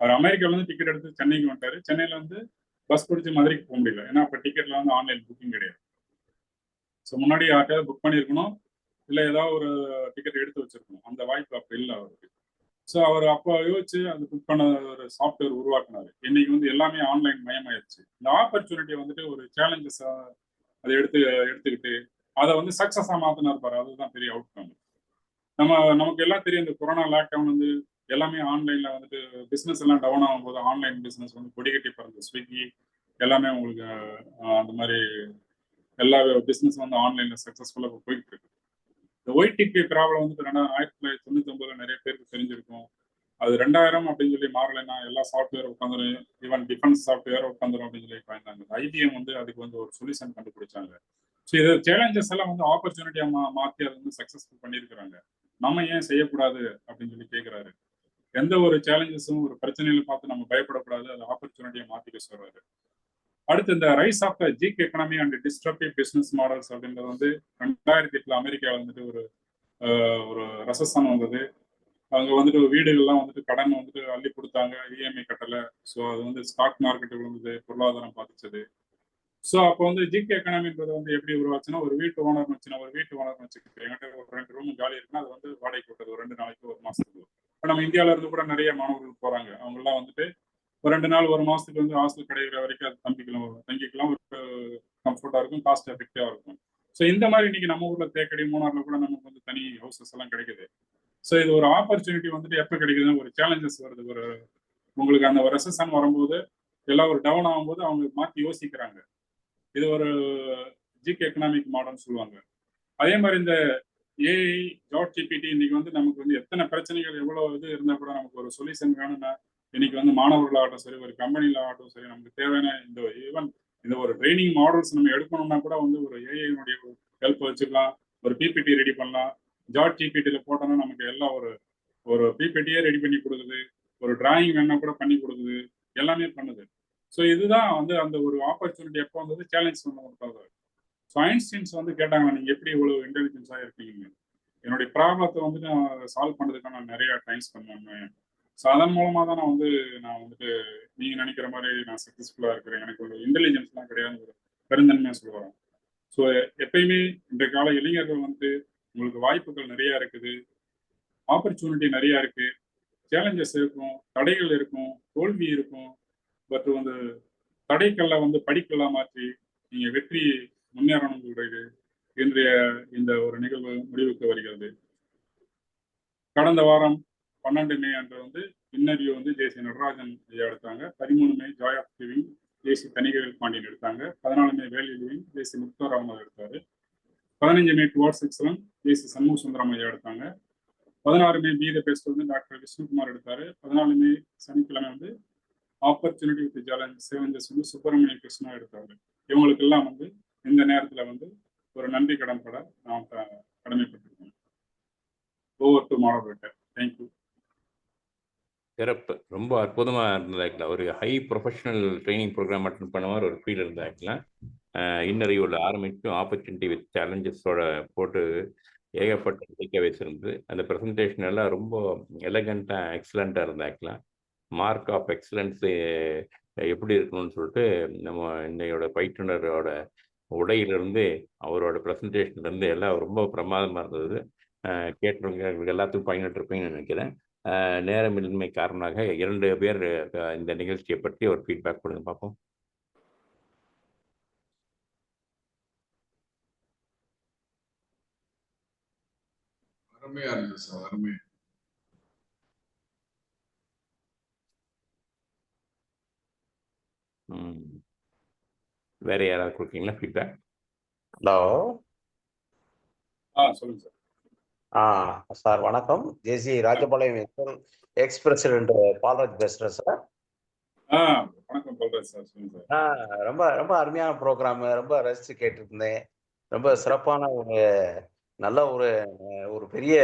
அவர் அமெரிக்கால இருந்து டிக்கெட் எடுத்து சென்னைக்கு வந்துட்டாரு. சென்னையில வந்து பஸ் பிடிச்சி மதுரைக்கு போக முடியல. ஏன்னா அப்ப டிக்கெட்ல வந்து ஆன்லைன் புக்கிங் கிடையாது. ஸோ முன்னாடி யார்ட்டையாவது புக் பண்ணியிருக்கணும், இல்லை ஏதாவது ஒரு டிக்கெட் எடுத்து வச்சிருக்கணும். அந்த வாய்ப்பு அப்ப இல்லை அவருக்கு. ஸோ அவர் அப்போ யோசிச்சு அந்த புக் பண்ண ஒரு சாஃப்ட்வேர் உருவாக்குனாரு. இன்னைக்கு வந்து எல்லாமே ஆன்லைன் மயமாயிருச்சு. இந்த ஆப்பர்ச்சுனிட்டியை வந்துட்டு ஒரு சேலஞ்சஸ் அதை எடுத்துக்கிட்டு அதை வந்து சக்சஸா மாத்தினார் பாரு, அதுதான் பெரிய அவுட்கம். நமக்கு எல்லாம் தெரியும், இந்த கொரோனா லாக்டவுன் வந்து எல்லாமே ஆன்லைன்ல வந்துட்டு பிசினஸ் எல்லாம் டவுன் ஆகும்போது ஆன்லைன் பிசினஸ் வந்து கொடிகட்டி பறந்து ஸ்விக்கி எல்லாமே உங்களுக்கு அந்த மாதிரி எல்லா பிசினஸ் வந்து ஆன்லைன்ல சக்சஸ்ஃபுல்லா போயிட்டு இருக்கு. இந்த ஒய்டிபி ப்ராப்ளம் வந்து 1999 நிறைய பேருக்கு தெரிஞ்சிருக்கும். அது 2000 அப்படின்னு சொல்லி மாறலைன்னா எல்லா சாஃப்ட்வேர் உட்காந்துரும், ஈவன் டிஃபென்ஸ் சாஃப்ட்வேர் உட்காந்துரும் அப்படின்னு சொல்லி பயந்தாங்க. ஐபிஎம் வந்து அதுக்கு வந்து ஒரு சொல்யூஷன் கண்டுபிடிச்சாங்க. ஸோ இது சேலஞ்சஸ் எல்லாம் வந்து ஆப்பர்ச்சுனிட்டியா மாற்றி அதை வந்து சக்சஸ்ஃபுல் பண்ணியிருக்கிறாங்க. நம்ம ஏன் செய்யக்கூடாது அப்படின்னு சொல்லி கேட்கிறாரு. எந்த ஒரு சேலஞ்சஸும் ஒரு பிரச்சனையில பார்த்து நம்ம பயப்படக்கூடாது, அதை ஆப்பர்ச்சுனிட்டியை மாற்றிக்க சொல்றாரு. அடுத்து இந்த rise of the gig economy and disruptive business models அப்படின்றது வந்து 2008 அமெரிக்காவில் வந்துட்டு ஒரு ரெசஷன் வந்தது. அங்க வந்துட்டு வீடுகள்லாம் வந்துட்டு கடன் வந்துட்டு அள்ளி கொடுத்தாங்க, இஎம்ஐ கட்டல. ஸோ அது வந்து ஸ்டாக் மார்க்கெட் விழுந்தது, பொருளாதாரம் பாதிச்சது. ஸோ அப்போ வந்து ஜிக் எக்கனாமின்றது வந்து எப்படி உருவாச்சுன்னா, ஒரு வீட்டு ஓனர் வச்சுக்கிட்டு என்கிட்ட ஒரு 2 ரூம் காலி இருக்குன்னா அது வந்து வாடகை கொடுத்தது ஒரு 2 நாளைக்கு, ஒரு மாசத்துக்கு. இப்போ நம்ம இந்தியாவில இருந்து கூட நிறைய மாணவர்கள் போறாங்க. அவங்க எல்லாம் வந்துட்டு ஒரு 2 நாள், ஒரு மாசத்துக்கு வந்து ஹாஸ்டல் கிடைக்கிற வரைக்கும் அது தங்கிக்கலாம். ஒரு கம்ஃபர்டா இருக்கும், காஸ்ட் எஃபெக்டிவா இருக்கும். ஸோ இந்த மாதிரி இன்னைக்கு நம்ம ஊர்ல தேக்கடி, மூணார்ல கூட நமக்கு வந்து தனி ஹவுசஸ் எல்லாம் கிடைக்குது. ஸோ இது ஒரு ஆப்பர்ச்சுனிட்டி வந்துட்டு எப்போ கிடைக்குதுன்னா, ஒரு சேலஞ்சஸ் வருது, ஒரு உங்களுக்கு அந்த ஒரு ரெசஷன் வரும்போது, எல்லாம் ஒரு டவுன் ஆகும்போது அவங்க மாற்றி யோசிக்கிறாங்க. இது ஒரு ஜிக் எக்கனாமிக் மாடல்னு சொல்லுவாங்க. அதே மாதிரி இந்த ஏஐ, ஜாட் ஜிபிடி இன்னைக்கு வந்து நமக்கு வந்து எத்தனை பிரச்சனைகள் எவ்வளவு இது இருந்தா கூட நமக்கு ஒரு சொல்யூஷன் வேணும்னா, இன்னைக்கு வந்து மாணவர்களாகட்டும் சரி, ஒரு கம்பெனில ஆகட்டும் சரி, நமக்கு தேவையான இந்த ஈவன் இந்த ஒரு ட்ரைனிங் மாடல்ஸ் நம்ம எடுக்கணும்னா கூட வந்து ஒரு ஏஐனுடைய ஹெல்ப் வச்சுக்கலாம். ஒரு பிபிடி ரெடி பண்ணலாம். ஜாட் ஜிபிடியில போட்டோம்னா நமக்கு எல்லாம் ஒரு பிபிடியே ரெடி பண்ணி கொடுக்குது. ஒரு டிராயிங் வேணா கூட பண்ணி கொடுக்குது. எல்லாமே பண்ணுது. ஸோ இதுதான் வந்து அந்த ஒரு ஆப்பர்ச்சுனிட்டி எப்போ வந்தது, சேலஞ்ச் பண்ண. ஸோ ஐன்ஸ்டீன்ஸ் வந்து கேட்டாங்க, நீங்கள் எப்படி இவ்வளோ இன்டெலிஜென்ஸாக இருக்கீங்க? என்னுடைய ப்ராப்ளத்தை வந்து நான் சால்வ் பண்ணுறதுக்கான நான் நிறையா டைம் ஸ்பெண்ட் பண்ணேன். ஸோ அதன் மூலமாக தான் நான் வந்துட்டு நீங்கள் நினைக்கிற மாதிரி நான் சக்ஸஸ்ஃபுல்லாக இருக்கிறேன். எனக்கு ஒரு இன்டெலிஜென்ஸ்லாம் கிடையாது, ஒரு பெருந்தன்மையாக சொல்லுவாங்க. ஸோ எப்பயுமே இன்றைய கால இளைஞர்கள் வந்து உங்களுக்கு வாய்ப்புகள் நிறையா இருக்குது, ஆப்பர்ச்சுனிட்டி நிறையா இருக்கு, சேலஞ்சஸ் இருக்கும், தடைகள் இருக்கும், தோல்வி இருக்கும். பட் வந்து தடைக்கல்ல வந்து படிக்கல்லா மாற்றி நீங்கள் வெற்றி முன்னேறணுங்கிறது இன்றைய இந்த ஒரு நிகழ்வு முடிவுக்கு வருகிறது. கடந்த வாரம் 12 மே அன்று வந்து இன்டர்வியூ வந்து ஜேசி நடராஜன் ஐயா எடுத்தாங்க. 13 மே ஜாய் ஆஃப் லிவிங் ஜேசி தனிவேல் பாண்டியன் எடுத்தாங்க. 14 மே வேலி லிவிங் ஜேசி முக்தார் அகமது எடுத்தாரு. 15 மே டுவார்ட்ஸ் எக்ஸலன்ட் ஜேசி சண்முக சுந்தரம் ஐயா எடுத்தாங்க. 16 மே பி த பெஸ்ட் வந்து டாக்டர் விஷ்ணுகுமார் எடுத்தாரு. 14 மே சனிக்கிழமை வந்து ஆப்பர்ச்சுனிட்டி வித் சேலஞ்ச் சேவஞ்சஸ் வந்து சுப்பிரமணிய கிருஷ்ணா எடுத்தாரு. இவங்களுக்கெல்லாம் வந்து இந்த நேரத்தில் வந்து ஒரு நன்றி கடன்பட நாம் கடமைப்பட்டிருக்கோம். Over to moderator. தேங்க்யூ. சிறப்பு. ரொம்ப அற்புதமா இருந்தது ஆக்சுவலாக. ஒரு high professional training program attend பண்ண மாதிரி ஒரு ஃபீல் இருந்தது ஆக்சுவலாக. இன்னறிவுள்ள ஆரம்பித்து ஆப்பர்ச்சுனிட்டி வித் சேலஞ்சஸோட போட்டு ஏகப்பட்ட டேக் அவேஸ் இருந்தது. அந்த ப்ரெசன்டேஷன் எல்லாம் ரொம்ப எலகண்ட்டாக எக்ஸலண்ட்டாக இருந்தது ஆக்சுவலாக. மார்க் ஆஃப் எக்ஸலன்ஸு எப்படி இருக்கணும்னு சொல்லிட்டு நம்ம இன்னையோட பயிற்றுனரோட உடையிலிருந்து அவரோட ப்ரெசன்டேஷன்லேருந்து எல்லாம் ரொம்ப பிரமாதமாக இருந்தது. கேட்டவங்க எல்லாத்துக்கும் பயனற்றிருப்பீங்கன்னு நினைக்கிறேன். நேரமின்மை காரணமாக 2 பேர் இந்த நிகழ்ச்சியை பற்றி ஒரு ஃபீட்பேக் கொடுங்க பார்ப்போம். அருமையா இருந்தது சார், அருமை. வேற யாராவது கொடுக்கீங்களா ஃபீட்பேக்? ஹலோ. சொல்லுங்க சார். சார் வணக்கம். ஜேசி ராஜபாளையம் எக்ஸ் பிரசிடென்ட் பால்ராஜ் பேசுறேன் சார். வணக்கம் பால்ராஜ் சார், சொல்லுங்க சார். ரொம்ப ரொம்ப அருமையான ப்ரோக்ராம், ரொம்ப ரசித்து கேட்டிருந்தேன். ரொம்ப சிறப்பான ஒரு நல்ல ஒரு பெரிய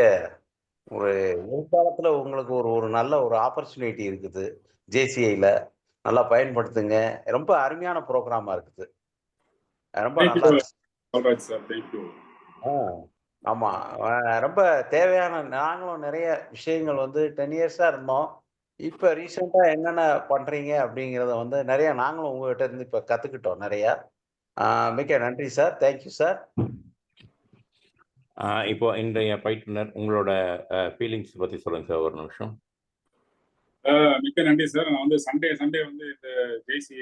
ஒரு எதிர்காலத்தில் உங்களுக்கு ஒரு நல்ல ஒரு ஆப்பர்ச்சுனிட்டி இருக்குது ஜேசிஐயில், நல்லா பயன்படுத்துங்க. ரொம்ப அருமையான ப்ரோக்ராமா இருக்குது, ரொம்ப நல்லா பால்ராஜ் சார். தேங்க்யூ. ஆமா, ரொம்ப தேவையான. நாங்களும் நிறைய விஷயங்கள் வந்து 10 இயர்ஸா இருந்தோம். இப்ப ரீசெண்டா என்னென்ன பண்றீங்க அப்படிங்கிறத வந்து நிறைய நாங்களும் உங்ககிட்ட இருந்து இப்ப கத்துக்கிட்டோம் நிறைய. மிக்க நன்றி சார். Thank you sir. இப்போ இன்றைய பயிற்றுனர் உங்களோட ஃபீலிங்ஸ் பற்றி சொல்லுங்க சார், ஒரு நிமிஷம். மிக்க நன்றி சார். நான் வந்து சண்டே வந்து இந்த ஜேசி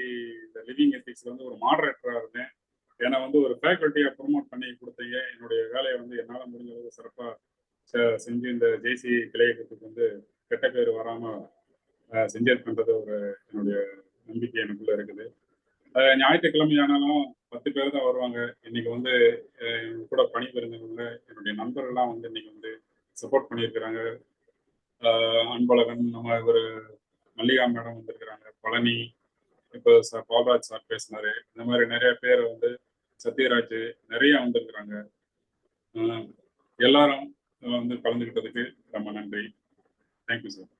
இந்த லிவிங் எத்திக்ஸ்ல வந்து ஒரு மாடரேட்டராக இருந்தேன். ஏன்னா வந்து ஒரு ஃபேக்கல்ட்டியாக ப்ரொமோட் பண்ணி கொடுத்தீங்க. என்னுடைய வேலையை வந்து என்னால் முடிஞ்ச அளவு சிறப்பாக செஞ்சு இந்த ஜேசி கிளையகத்துக்கு வந்து கெட்ட பேர் வராமல் செஞ்சிருக்கின்றது ஒரு என்னுடைய நம்பிக்கை எனக்குள்ள இருக்குது. ஞாயிற்றுக்கிழமை ஆனாலும் 10 பேர் தான் வருவாங்க. இன்னைக்கு வந்து கூட பணிபுரிந்தவங்க என்னுடைய நண்பர்கள்லாம் வந்து இன்னைக்கு வந்து சப்போர்ட் பண்ணியிருக்கிறாங்க. அன்பழகன், நம்ம ஒரு மல்லிகா மேடம் வந்திருக்கிறாங்க, பழனி, இப்போ சார் பால்ராஜ் சார் பேசினாரு. இந்த மாதிரி நிறைய பேர் வந்து சத்யராஜ் நிறைய வந்திருக்கிறாங்க. எல்லாரும் வந்து கலந்துக்கிட்டதுக்கு ரொம்ப நன்றி. Thank you sir.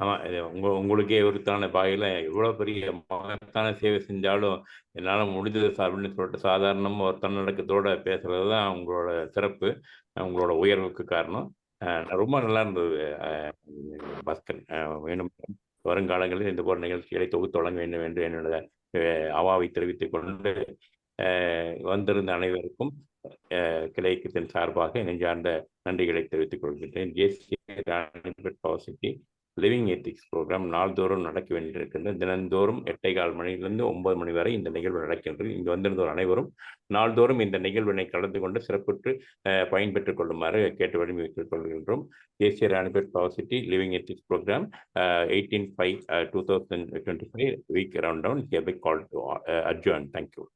ஆமாம், இது உங்களுக்கே ஒருத்தான பாகையில் எவ்வளோ பெரிய மகத்தான சேவை செஞ்சாலும் என்னால் முடிஞ்சது சார் அப்படின்னு சொல்லிட்டு சாதாரணமாக ஒரு தன்னடக்கத்தோடு பேசுகிறது தான் உங்களோட சிறப்பு, உங்களோட உயர்வுக்கு காரணம். ரொம்ப நல்லா இருந்தது பாஸ்கர். வேணும் வருங்காலங்களில் இந்த போன்ற நிகழ்ச்சிகளை தொகுத்து வழங்க வேண்டும் என்று என்னோட அவாவை தெரிவித்துக் கொண்டு வந்திருந்த அனைவருக்கும் கிளையக்கத்தின் சார்பாக நெஞ்சார்ந்த நன்றிகளை தெரிவித்துக் கொள்கின்றேன். JC power city living ethics program நாள்தோறும் நடக்க வேண்டியிருக்கின்றது. தினந்தோறும் 8:15 மணியிலிருந்து 9 மணி வரை இந்த நிகழ்வு நடக்கின்றது. இங்கு வந்திருந்தோர் அனைவரும் நாள்தோறும் இந்த நிகழ்வினை கலந்து கொண்டு சிறப்புற்று பயன்பெற்றுக் கொள்ளுமாறு கேட்டு வலியுறுத்திக் கொள்கின்றோம். தேசிய Ranipet power city living ethics programme 18/5/2025 week rundown hereby called to adjourn. Thank you.